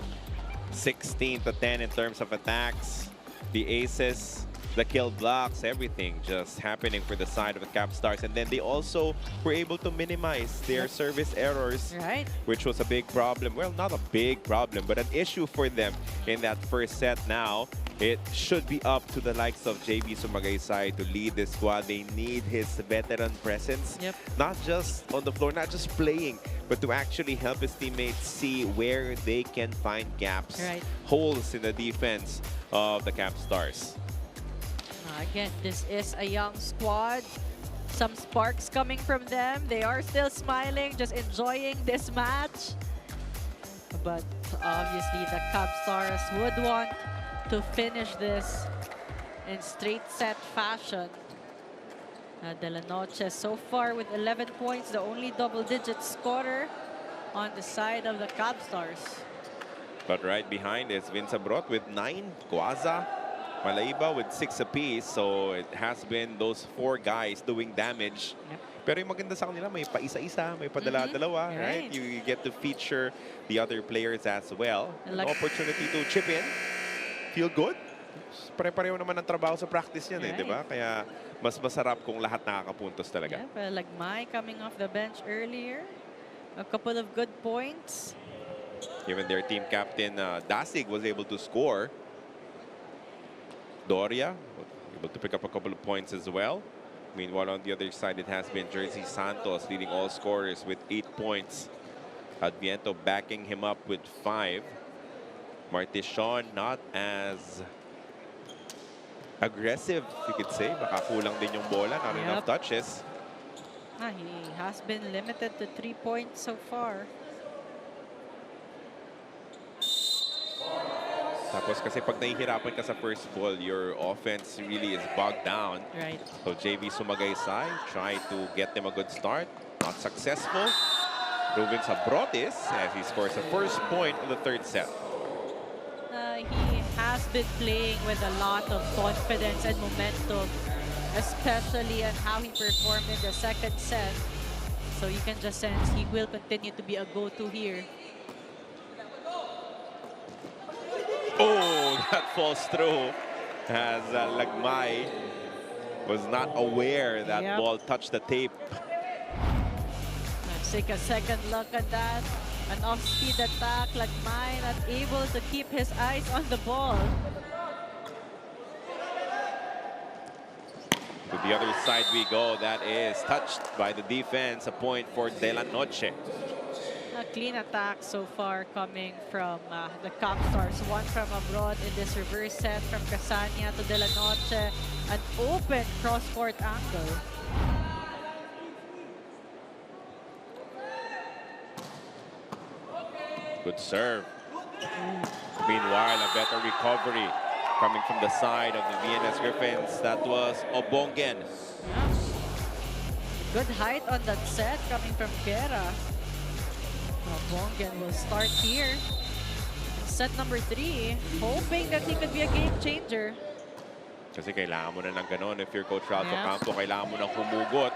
16 to 10 in terms of attacks. The aces, the kill blocks, everything just happening for the side of the Cabstars. And then they also were able to minimize their service errors, Right. which was a big problem. Well, not a big problem, but an issue for them in that first set. Now, it should be up to the likes of JV Sumagaysay to lead this squad. They need his veteran presence, Yep. not just on the floor, not just playing, but to actually help his teammates see where they can find gaps, Right. holes in the defense of the Cabstars. Again, this is a young squad. Some sparks coming from them. They are still smiling, just enjoying this match. But obviously, the Cabstars would want to finish this in straight set fashion. De La Noche so far with 11 points, the only double-digit scorer on the side of the Cabstars. But right behind is Vince Abrot with 9, Quaza, Malaiba with 6 apiece. So it has been those 4 guys doing damage. Yep. Pero yung maganda sa kanila, may paisa-isa, may padala-dalawa, right? Right. You get to feature the other players as well. An Like- opportunity to chip in. Feel good. Pare-pareho naman ang trabaho sa practice yan, Right. di ba? Kaya mas masarap kung lahat nakakapuntos talaga. Yeah, like Mai coming off the bench earlier. A couple of good points. Even their team captain, Dasig, was able to score. Doria able to pick up a couple of points as well. Meanwhile, on the other side, it has been Jersey Santos leading all scorers with 8 points. Adviento backing him up with 5. Martishon not as aggressive, you could say. Baka kulang din yung bola, not enough touches. He has been limited to 3 points so far. Tapos kasi pag nahihirapan ka sa first ball, your offense really is bogged down. Right. So JV Sumagaysay tried to get them a good start. Not successful. Ruben Sabrotis as he scores the first point of the third set. He has been playing with a lot of confidence and momentum, especially on how he performed in the second set. So you can just sense he will continue to be a go-to here. Oh, that falls through as Lagmay was not aware that Yep. ball touched the tape. Let's take a second look at that. An off-speed attack, like Mai not able to keep his eyes on the ball. To the other side we go. That is touched by the defense. A point for De La Noche. A clean attack so far coming from the Cabstars. One from abroad in this reverse set from Casania to De La Noche. An open cross-court angle. Good serve. Meanwhile, a better recovery coming from the side of the VNS Griffins. That was Obongen. Good height on that set coming from Kera. Bongen will start here. Set number 3, hoping that he could be a game changer. Kasi kailangan mo na ng ganon. If you're Coach Ralph Yeah. Ocampo, kailangan mo nang humugot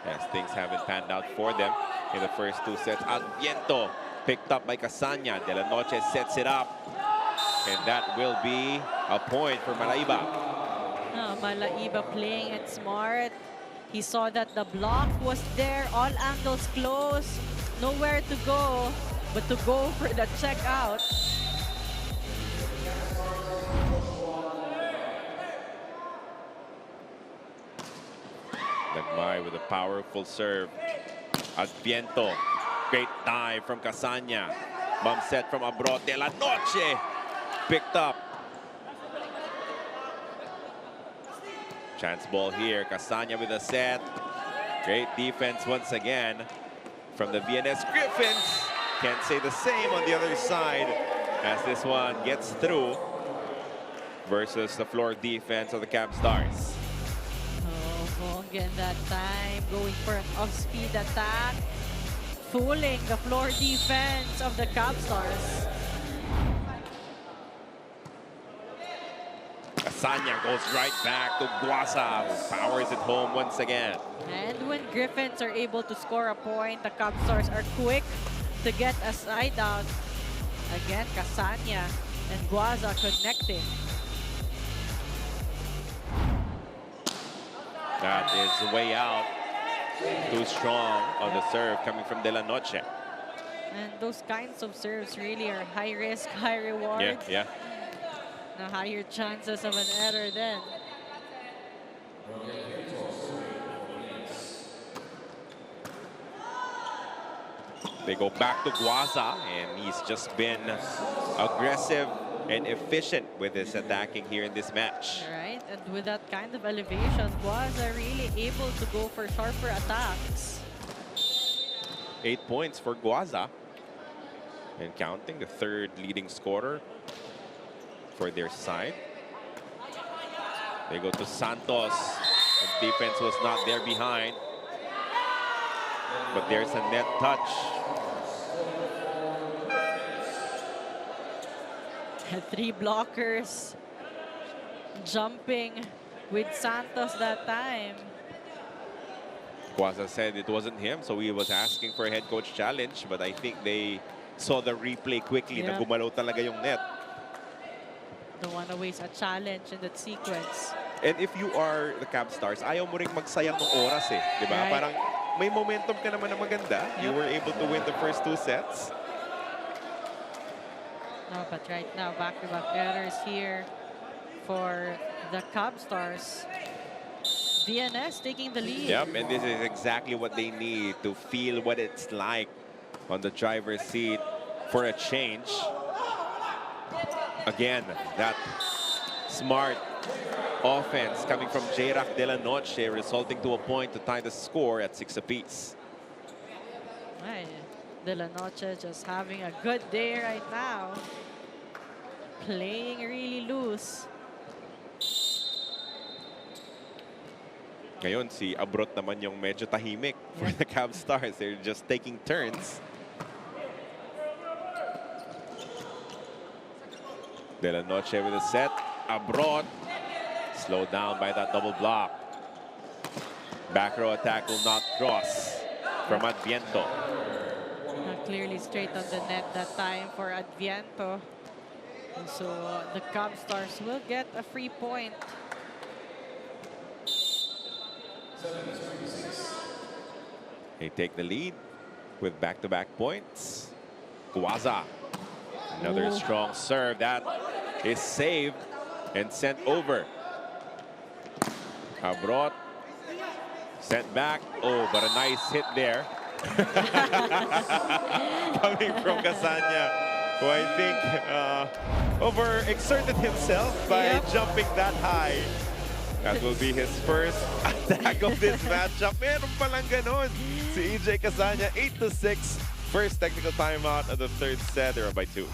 as things haven't panned out for them in the first 2 sets. Adviento picked up by Casania. De La Noche sets it up. And that will be a point for Malaiba. Malaiba playing it smart. He saw that the block was there, all angles closed, nowhere to go, but to go for the check out. Lagmay with a powerful serve. Adviento. Great dive from Casania. Bump set from Abrot. De La Noche picked up. Chance ball here. Casania with a set. Great defense once again from the VNS Griffins. Can't say the same on the other side as this one gets through versus the floor defense of the Cabstars. Bongen that time going for an off-speed attack, fooling the floor defense of the Cabstars. Casania goes right back to Guasa, who powers it home once again. And when Griffins are able to score a point, the Cabstars are quick to get a side out. Again, Casania And Guaza connecting. That is way out. Too strong on the serve coming from De La Noche. And those kinds of serves really are high risk, high reward. Yeah, yeah. The higher chances of an error then. They go back to Guaza, and he's just been aggressive and efficient with his attacking here in this match. Right, and with that kind of elevation, Guaza really able to go for sharper attacks. 8 points for Guaza. And counting, the third leading scorer for their side. They go to Santos. The defense was not there behind. But there's a net touch. Had 3 blockers jumping with Santos that time. Guaza said it wasn't him, so he was asking for a head coach challenge. But I think they saw the replay quickly na gumalaw talaga yung net. Don't want to waste a challenge in that sequence. And if you are the Cabstars, ayaw mo ring magsayang ng oras eh. Diba? Right. Parang may momentum ka naman na maganda. You were able to win the first 2 sets. No, but right now, back-to-back errors here for the Cabstars. VNS taking the lead. Yep, and this is exactly what they need to feel what it's like on the driver's seat for a change. Again, that smart offense coming from J-Rack De La Noche, resulting to a point to tie the score at 6 apiece. Right. De La Noche just having a good day right now. Playing really loose. Ngayon, si Abrot naman yung medyo tahimik for the Cabstars. They're just taking turns. De La Noche with a set. Abrot slowed down by that double block. Back row attack will not cross from Adviento. Clearly straight on the net that time for Adviento. And so the Cabstars will get a free point. They take the lead with back-to-back points. Guaza, another strong serve that is saved and sent over. Abrot sent back. Oh, but a nice hit there. Coming from Casanya, who I think overexerted himself by jumping that high. That will be his first attack of this matchup. Meron palang ganon. Si EJ Casanya, 8-6. First technical timeout of the third set. They're up by 2.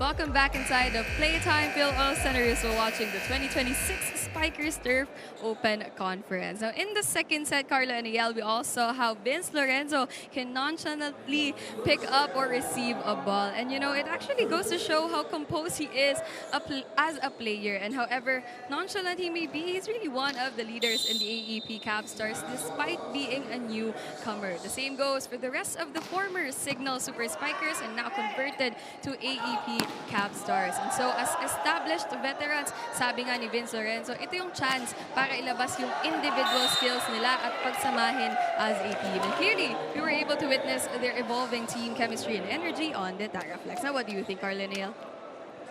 Welcome back inside the Playtime PhilO Center. You're still watching the 2026 Spikers Turf Open Conference. Now, in the second set, Carla and Yael, we also saw how Vince Lorenzo can nonchalantly pick up or receive a ball. And, you know, it actually goes to show how composed he is as a player. And however nonchalant he may be, he's really one of the leaders in the AEP Cabstars despite being a newcomer. The same goes for the rest of the former Signal Super Spikers and now converted to AEP Cabstars. And so, as established veterans, sabi nga ni Vince Lorenzo, ito yung chance para ilabas yung individual skills nila at pagsamahin as a team. And clearly, we were able to witness their evolving team chemistry and energy on the Taraflex. Now, what do you think, Carla Neal?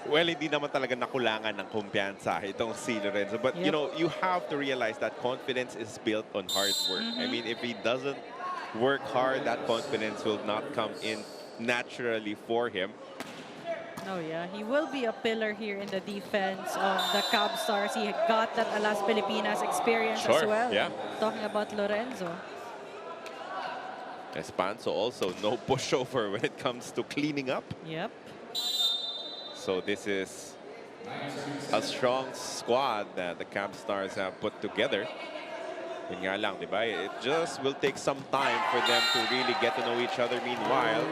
Well, hindi naman talaga nakulangan ng kumpiyansa itong si Lorenzo. But, you know, you have to realize that confidence is built on hard work. I mean, if he doesn't work hard, that confidence will not come in naturally for him. Oh yeah, he will be a pillar here in the defense of the Cabstars. He got that Alas Pilipinas experience as Sure, well. yeah. Talking about Lorenzo. Espanzo also no pushover when it comes to cleaning up. Yep. So this is a strong squad that the Cabstars have put together. Yun nga lang, di ba? It just will take some time for them to really get to know each other. Meanwhile,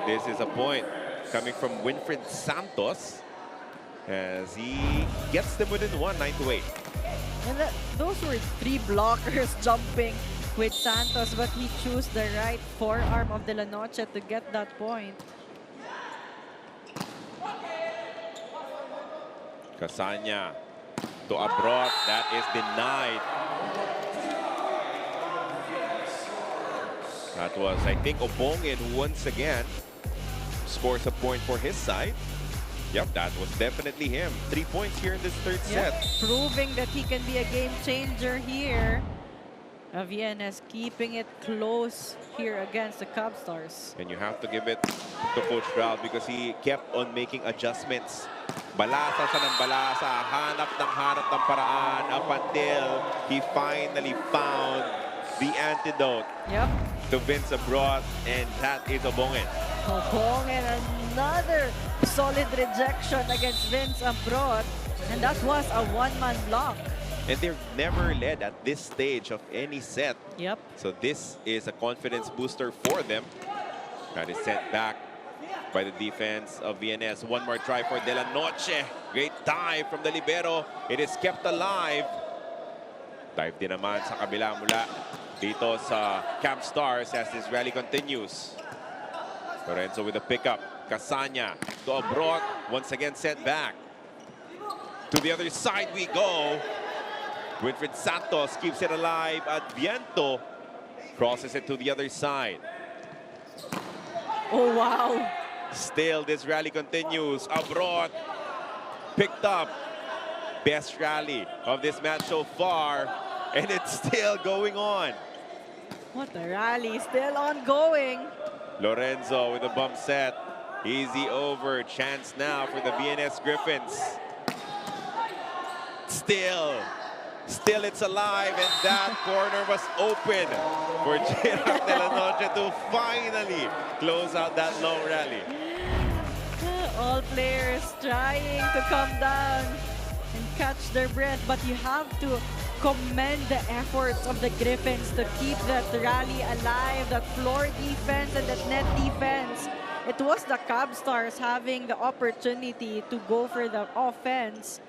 this is a point coming from Winfred Santos as he gets them within 1-9-8. And those were 3 blockers jumping with Santos, but he chose the right forearm of De La Noche to get that point. Casanya to Abrot, that is denied. That was, I think, Obongin who once again scores a point for his side. Yep, that was definitely him. 3 points here in this third set. Proving that he can be a game changer here. VNS keeping it close here against the Cabstars. And you have to give it to Coach Ralph because he kept on making adjustments. Balasa siya ng balasa, hanap ng paraan up until he finally found the antidote to Vince Abrot, and that is Obongin. Obongin, another solid rejection against Vince Abrot, and that was a one-man block. And they're never led at this stage of any set. Yep. So this is a confidence booster for them. That is sent back by the defense of VNS. One more try for De La Noche. Great dive from the libero. It is kept alive. Dive din naman sa kabila mula dito sa Cabstars as this rally continues. Lorenzo with a pickup. Casanya to Abrot. Once again sent back. To the other side we go. Winfred Santos keeps it alive. Adviento crosses it to the other side. Oh, wow. Still, this rally continues. Abrot picked up. Best rally of this match so far. And it's still going on. What a rally. Still ongoing. Lorenzo with a bump set. Easy over. Chance now for the VNS Griffins. Still it's alive, and that corner was open for Gerard De La Noche to finally close out that long rally. All players trying to come down and catch their breath, but you have to commend the efforts of the Griffins to keep that rally alive, that floor defense and that net defense. It was the Cabstars having the opportunity to go for the offense.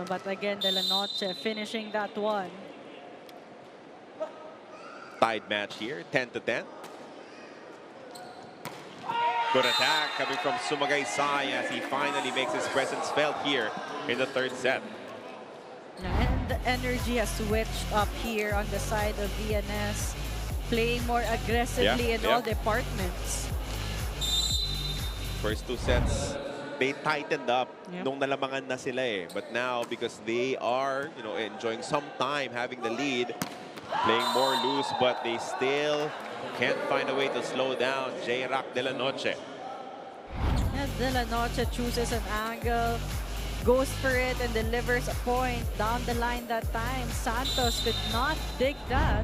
But again, De La Noche finishing that one. Tied match here, 10-10. Good attack coming from Sumagaysay as he finally makes his presence felt here in the third set. And the energy has switched up here on the side of VNS, playing more aggressively in all departments. First 2 sets, they tightened up nung nalamangan na sila eh. But now, because they are, enjoying some time having the lead, playing more loose, but they still can't find a way to slow down J-Rock De La Noche. Yeah, De La Noche chooses an angle, goes for it, and delivers a point down the line that time. Santos could not dig that.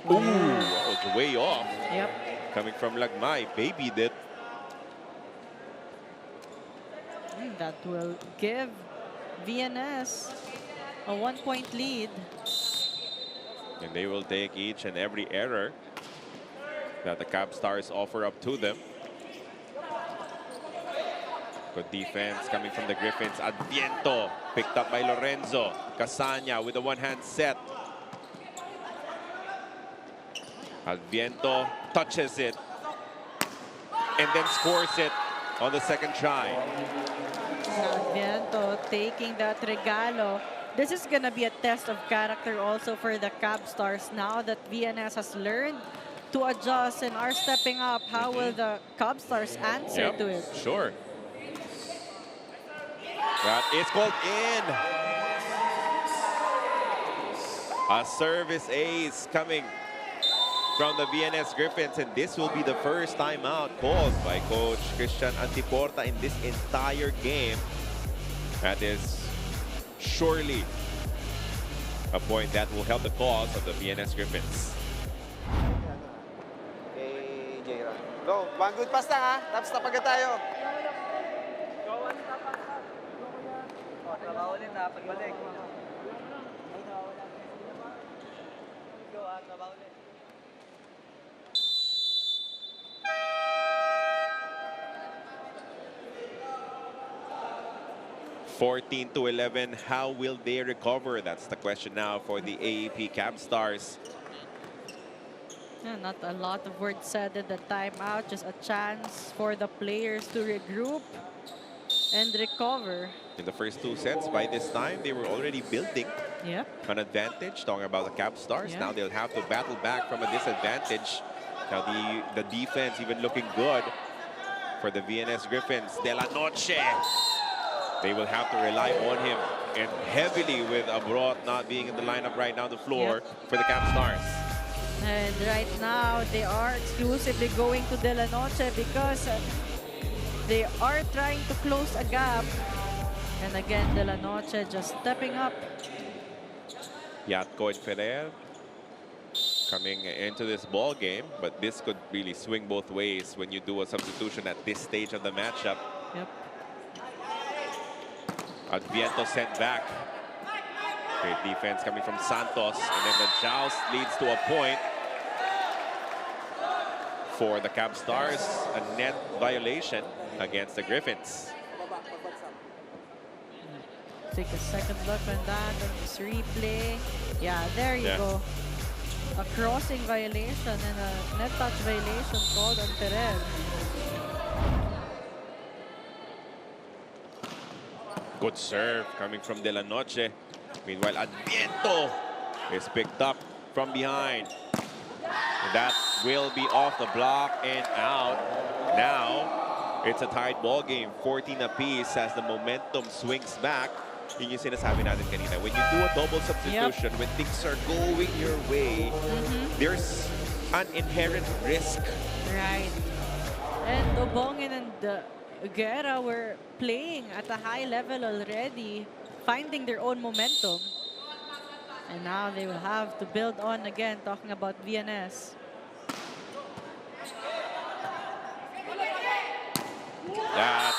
Ooh, that was way off. Yep. Coming from Lagmay, baby did. That will give VNS a 1-point lead. And they will take each and every error that the Cabstars offer up to them. Good defense coming from the Griffins. Adviento picked up by Lorenzo. Casanya with a one-hand set. Adviento touches it and then scores it on the second try. Adviento taking that regalo. This is going to be a test of character also for the Cabstars now that VNS has learned to adjust and are stepping up. How will the Cabstars answer to it? Sure. That is called in. A service ace coming from the VNS Griffins, and this will be the first timeout called by Coach Christian Antiporta in this entire game. That is surely a point that will help the cause of the VNS Griffins. Kay J-Ron. Go, one good pass lang ha. Tapos tapaga tayo. Trabaho ulit ha, pagbalik. Go ha, trabaho ulit. 14-11, how will they recover? That's the question now for the AEP Cabstars. Yeah, not a lot of words said at the timeout, just a chance for the players to regroup and recover. In the first two sets, by this time, they were already building an advantage, talking about the Cabstars. Now they'll have to battle back from a disadvantage. Now the defense even looking good for the VNS Griffins. De La Noche. They will have to rely on him, and heavily with Abrot not being in the lineup right now on the floor for the Cabstars. And right now, they are exclusively going to De La Noche because they are trying to close a gap. And again, De La Noche just stepping up. Yatko and Ferrer coming into this ball game, but this could really swing both ways when you do a substitution at this stage of the matchup. Adviento sent back. Great defense coming from Santos, and then the joust leads to a point for the Cabstars, a net violation against the Griffins. Take a second look on that on this replay. Yeah, there you go. A crossing violation and a net touch violation called on Perez. Good serve coming from De La Noche. Meanwhile, Adviento is picked up from behind. That will be off the block and out. Now, it's a tied ball game, 14 apiece as the momentum swings back. Yun yung sinasabi natin kanina. When you do a double substitution, when things are going your way, there's an inherent risk. Right. And Obongin and Guerra were playing at a high level already, finding their own momentum. And now they will have to build on again, talking about VNS. That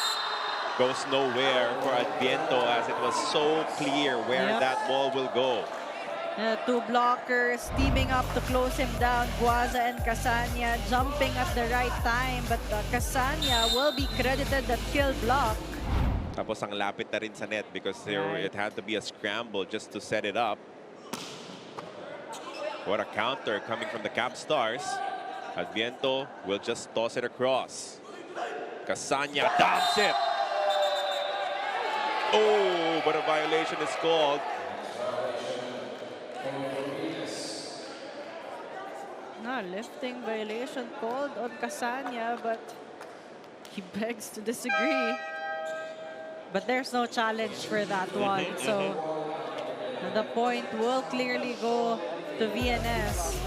goes nowhere for Adviento, as it was so clear where that ball will go. Two blockers teaming up to close him down. Guaza and Casania jumping at the right time, but Casania will be credited that kill block. Tapos ang lapit na rin sa net because it had to be a scramble just to set it up. What a counter coming from the Cabstars. Adviento will just toss it across. Casania dumps it. Oh, but a violation is called. No, lifting violation called on Casania, but he begs to disagree. But there's no challenge for that one. So the point will clearly go to VNS.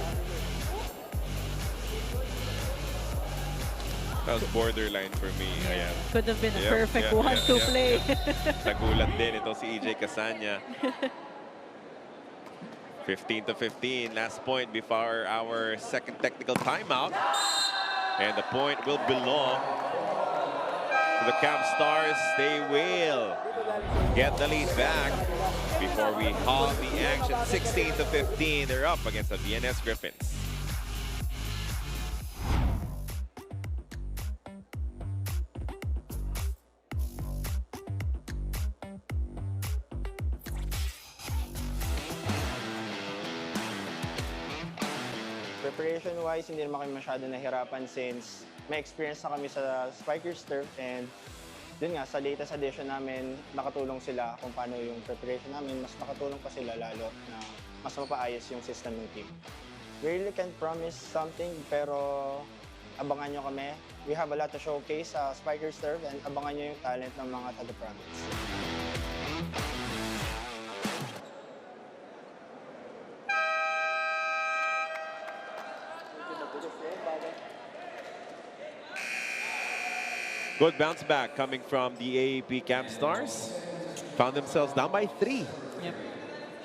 That was borderline for me. Ayan. Could have been a perfect one to play. Nagulat din ito si EJ Casania. 15-15, last point before our second technical timeout. And the point will belong to the Cabstars. They will get the lead back before we halt the action. 16-15, they're up against the VNS Griffins. Preparation-wise, hindi naman kami masyado nahirapan since may experience na kami sa Spikers Turf, and dun nga, sa latest edition namin, nakatulong sila kung paano yung preparation namin. Mas nakatulong pa sila lalo na mas mapaayos yung system ng team. We really can't promise something, pero abangan nyo kami. We have a lot to showcase sa Spikers Turf, and abangan nyo yung talent ng mga taga-province. Good bounce back coming from the AEP Cabstars. Found themselves down by 3 Yep.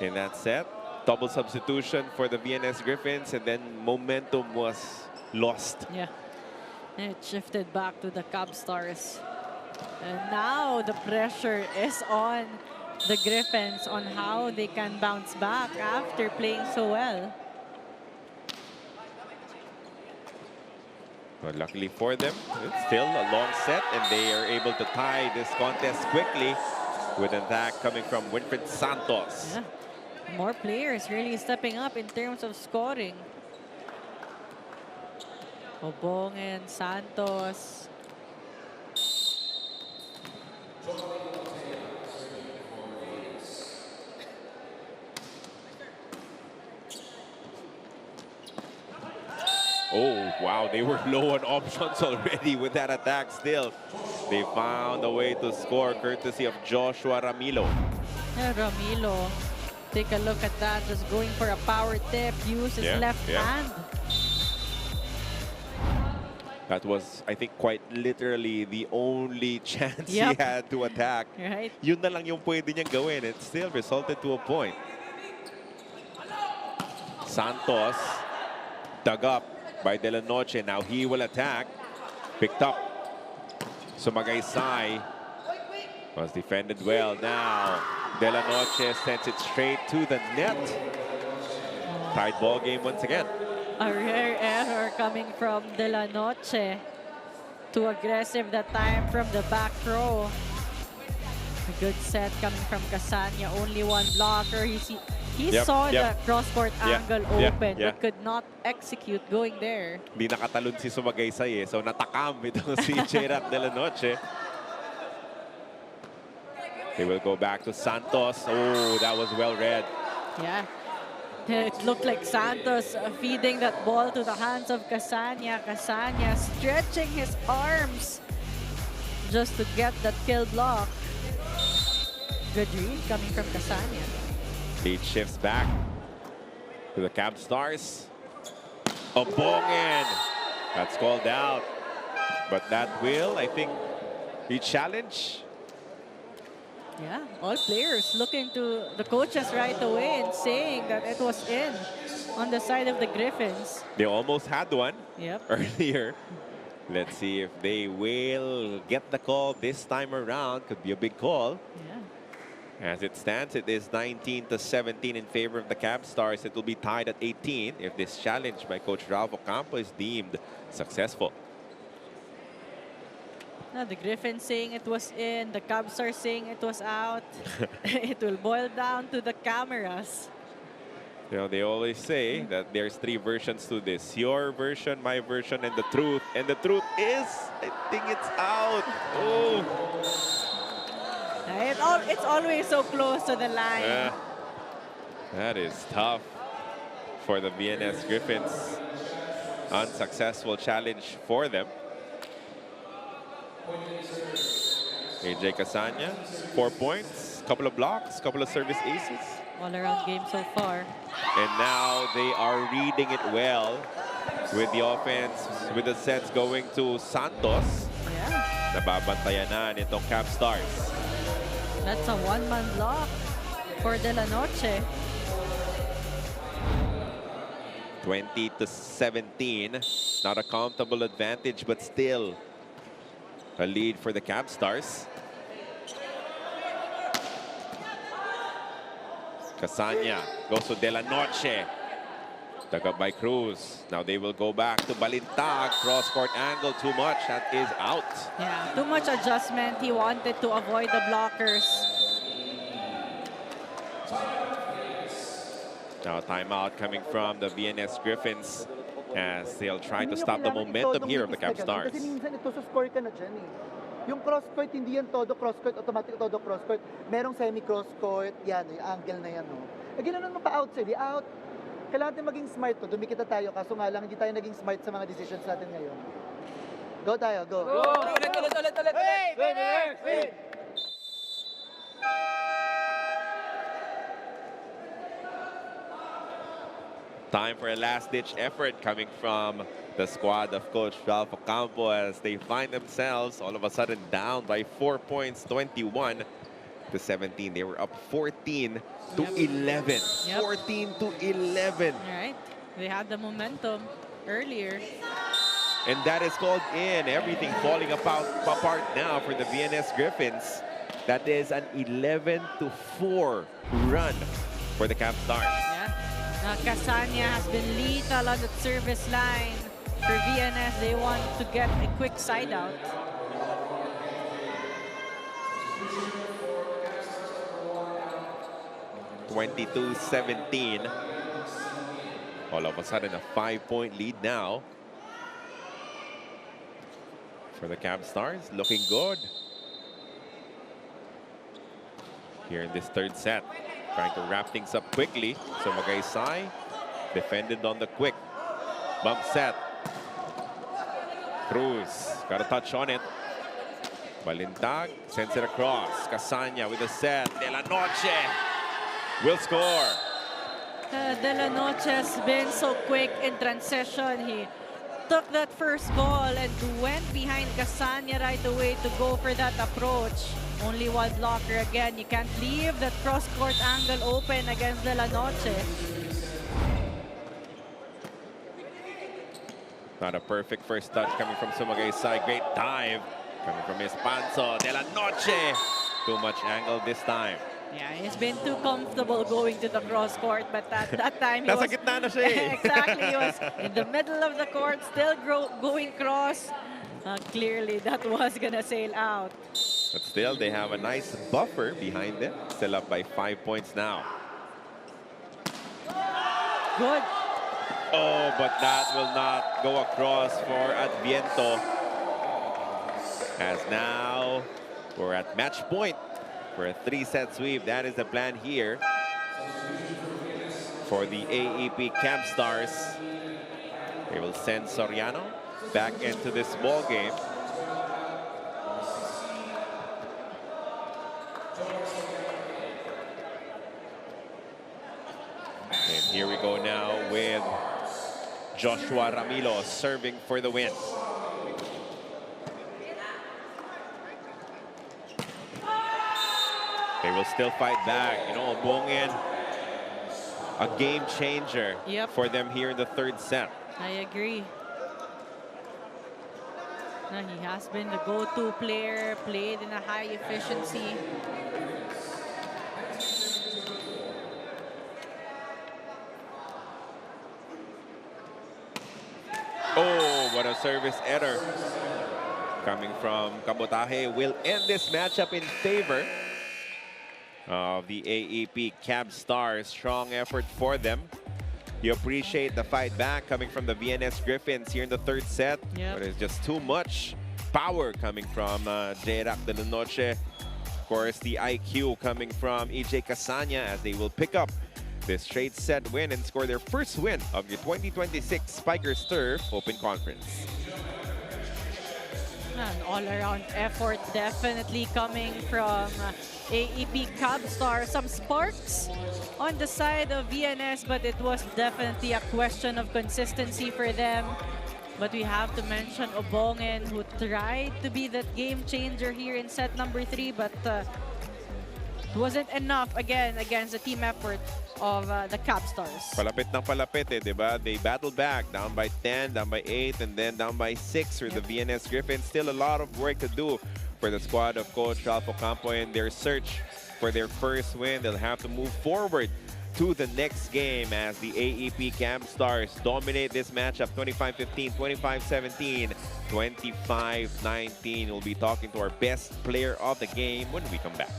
in that set. Double substitution for the VNS Griffins, and then momentum was lost. Yeah. And it shifted back to the Cabstars. And now the pressure is on the Griffins on how they can bounce back after playing so well. But luckily for them, it's still a long set, and they are able to tie this contest quickly with an attack coming from Winfred Santos. Yeah. More players really stepping up in terms of scoring. Obong and Santos. Oh, wow, they were low on options already with that attack still. They found a way to score courtesy of Joshua Ramilo. Yeah, Ramilo, take a look at that, just going for a power tip, use his left hand. That was, I think, quite literally the only chance he Yep. had to attack. Right. Yun na lang yung pwede niyang gawin. It still resulted to a point. Santos dug up by De La Noche. Now he will attack. Picked up. Sumagaysay was defended well. Now De La Noche sends it straight to the net. Tied ball game once again. A rare error coming from De La Noche. Too aggressive that time from the back row. A good set coming from Casania. Only one blocker. He saw the cross-court angle open but could not execute going there. Hindi nakatalon si Sumagaysay so natakam itong si Gerard De La Noche. They will go back to Santos. Oh, that was well read. Yeah. It looked like Santos feeding that ball to the hands of Casania. Casania stretching his arms just to get that kill block. Good read coming from Casania. Lead shifts back to the Cabstars. Obongen. That's called out. But that will, I think, be challenged. Yeah, all players looking to the coaches right away and saying that it was in on the side of the Griffins. They almost had one earlier. Let's see if they will get the call this time around. Could be a big call. Yeah. As it stands, it is 19-17 in favor of the Cabstars. It will be tied at 18 if this challenge by Coach Ralph Ocampo is deemed successful. Now the Griffins saying it was in, the Cabstars saying it was out. It will boil down to the cameras. You know, they always say that there's 3 versions to this. Your version, my version, and the truth. And the truth is, I think it's out. Oh. It's always so close to the line. That is tough for the VNS Griffins. Unsuccessful challenge for them. AJ Casania, 4 points, couple of blocks, couple of service aces. All-around game so far. And now they are reading it well with the offense, with the sets going to Santos. Yeah. Nababantayan na nitong Cabstars. That's a one-man block for De La Noche. 20-17. Not a comfortable advantage, but still a lead for the Cabstars. Casania goes to De La Noche. Dug up by Cruz. Now they will go back to Balintag. Cross-court angle too much. That is out. Yeah, too much adjustment. He wanted to avoid the blockers. Now timeout coming from the VNS Griffins as they'll try to stop the momentum here of the Cabstars. Kasi minsan ito sa score ka na dyan eh. Yung cross-court, hindi yan todo cross-court, automatic todo cross-court. Merong semi-cross-court, yan, yung angle na yan. No? Eh, ginanon mo pa outside, out. Kailangan natin maging smart to. Dumikita tayo, kaso nga lang, hindi tayo naging smart sa mga decisions natin ngayon. Go tayo, go. Go! Ulit! Wait! Time for a last-ditch effort coming from the squad of Coach Ralph Ocampo as they find themselves all of a sudden down by 4 points, 21 to 17. They were up 14 to 11. Yep. 14 to 11. All right. They had the momentum earlier. And that is called in. Everything falling apart now for the VNS Griffins. That is an 11 to 4 run for the Cabstars. Yeah. Casania has been lethal on the service line. For VNS, they want to get a quick side out. (22-17). All of a sudden, a 5-point lead now for the Cabstars. Looking good here in this third set. Trying to wrap things up quickly. So Magaysay defended on the quick. Bump set. Cruz got a touch on it. Balintag sends it across. Casania with a set. De La Noche will score. De La Noche has been so quick in transition. He took that first ball and went behind Casania right away to go for that approach. Only one blocker again. You can't leave that cross-court angle open against De La Noche. Not a perfect first touch coming from Sumagaysay. Great dive coming from Espanso. De La Noche. Too much angle this time. Yeah, he's been too comfortable going to the cross-court, but at that time he was... gitna na siya eh. Exactly, he was in the middle of the court, still going cross. Clearly, that was gonna sail out. But still, they have a nice buffer behind them. Still up by 5 points now. Good. Oh, but that will not go across for Adviento. As now, we're at match point for a 3-set sweep. That is the plan here for the AEP Cabstars. They will send Soriano back into this ball game. And here we go now with Joshua Ramilo serving for the win. They will still fight back. You know, Bongin, a game changer for them here in the third set. I agree. He has been the go-to player, played in a high efficiency. Oh, what a service error coming from Kabotaje will end this matchup in favor of the AEP Cabstars. Strong effort for them. You appreciate the fight back coming from the VNS Griffins here in the third set. But it's just too much power coming from J-Rack De La Noche. Of course, the IQ coming from EJ Casania as they will pick up this straight set win and score their first win of your 2026 Spikers Turf Open Conference. An all-around effort definitely coming from AEP Cabstars. Some sparks on the side of VNS, but it was definitely a question of consistency for them. But we have to mention Obongen, who tried to be that game changer here in set number 3, but wasn't enough again against the team effort of the Cabstars. Palapit ng palapit eh, di ba? They battled back, down by 10, down by 8, and then down by 6 for the VNS Griffins. Still a lot of work to do for the squad of Coach Ralph Ocampo in their search for their first win. They'll have to move forward to the next game as the AEP Cabstars dominate this matchup 25-15, 25-17, 25-19. We'll be talking to our best player of the game when we come back.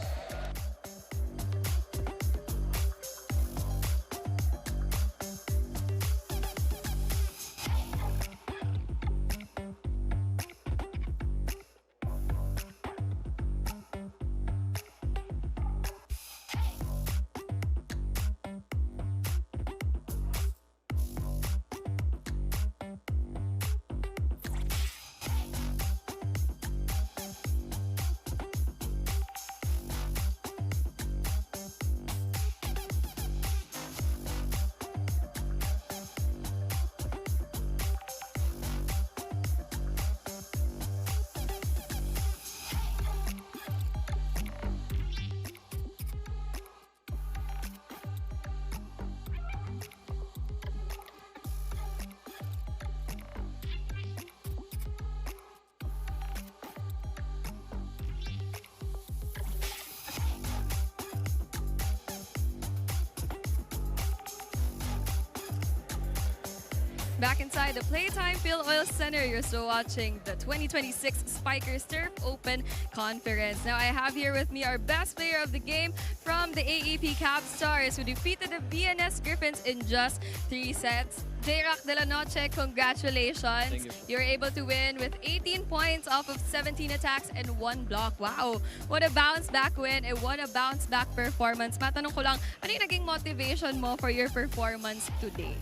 Back inside the Playtime Phil Oil Center, you're still watching the 2026 Spikers Turf Open Conference. Now, I have here with me our best player of the game from the AEP Cabstars, who defeated the VNS Griffins in just 3 sets. J-Rock de la Noche, congratulations. Thank you. You're able to win with 18 points off of 17 attacks and 1 block. Wow! What a bounce-back win and what a bounce-back performance. Matanong ko lang, ano yung naging motivation mo for your performance today?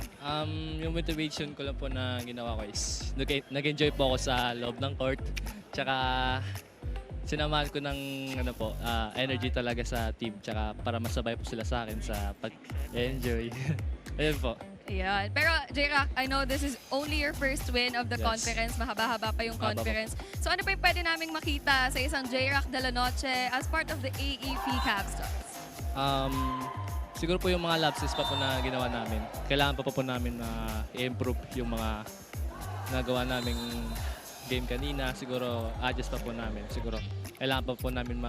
Yung motivation ko lang po na ginawa ko is nag-enjoy po ako sa loob ng court. Tsaka sinamahan ko ng energy talaga sa team. Tsaka para masabay po sila sa akin sa pag-enjoy. Ayun po. Ayan. Pero J-Rock, I know this is only your first win of the Yes. conference. Mahaba-haba pa yung Mahaba pa. conference. So ano pa yung pwede naming makita sa isang J-Rock de la Noche as part of the AEP Cabstars? Siguro po yung mga lapses pa po na ginawa namin. Kailangan pa po namin na i-improve yung mga nagawa naming game kanina. Siguro adjust pa po namin. Siguro kailangan pa po namin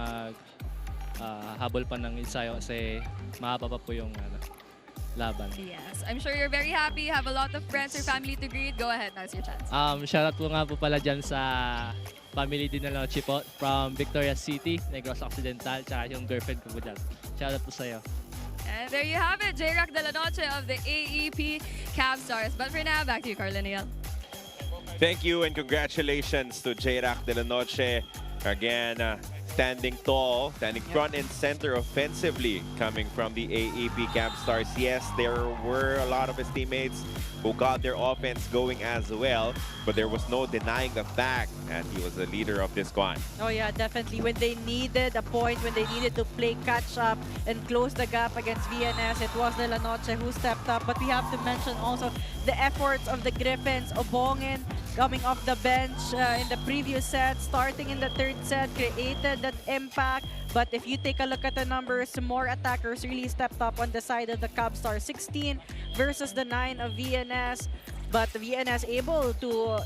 habol pa ng ensayo kasi mahaba pa po yung laban. Yes. I'm sure you're very happy. You have a lot of friends or family to greet. Go ahead. Now's your chance. Shoutout po nga po pala dyan sa family din na Noche po from Victoria City, Negros Occidental, tsaka yung girlfriend ko po dyan. Shoutout po sa'yo. And there you have it, J-Rock de la Noche of the AEP Cabstars. But for now, back to you, Carla Neal. Thank you and congratulations to J-Rock de la Noche. Again, standing tall, standing front and center offensively coming from the AEP Cabstars. Yes, there were a lot of his teammates who got their offense going as well, but there was no denying the fact that he was the leader of this squad. Oh yeah, definitely. When they needed a point, when they needed to play catch up and close the gap against VNS, it was De La Noche who stepped up. But we have to mention also the efforts of the Griffins. Obongin coming off the bench in the previous set, starting in the 3rd set, created that impact. But if you take a look at the numbers, more attackers really stepped up on the side of the Cabstars. 16 versus the 9 of VNS. But VNS able to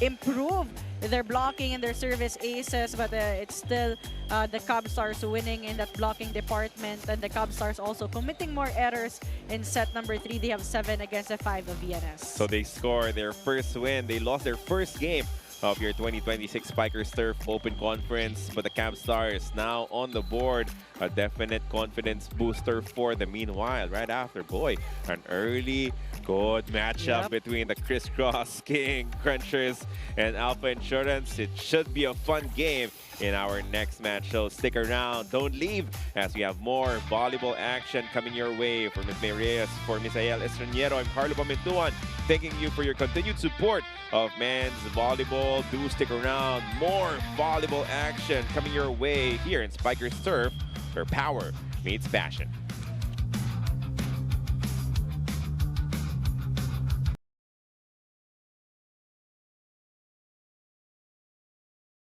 improve their blocking and their service aces, but it's still the Cabstars winning in that blocking department, and the Cabstars also committing more errors in set number 3. They have 7 against the 5 of VNS. So they score their first win. They lost their first game of your 2026 Spikers Turf Open Conference, but the Cabstars now on the board. A definite confidence booster for the meanwhile. Right after, boy, an early good matchup between the Crisscross King Crunchers and Alpha Insurance. It should be a fun game in our next match, so stick around. Don't leave as we have more volleyball action coming your way. For Ms. May Reyes, for Misael Estraniero, I'm Carlo Pamintuan, thanking you for your continued support of men's volleyball. Do stick around. More volleyball action coming your way here in Spikers Turf, where power meets passion.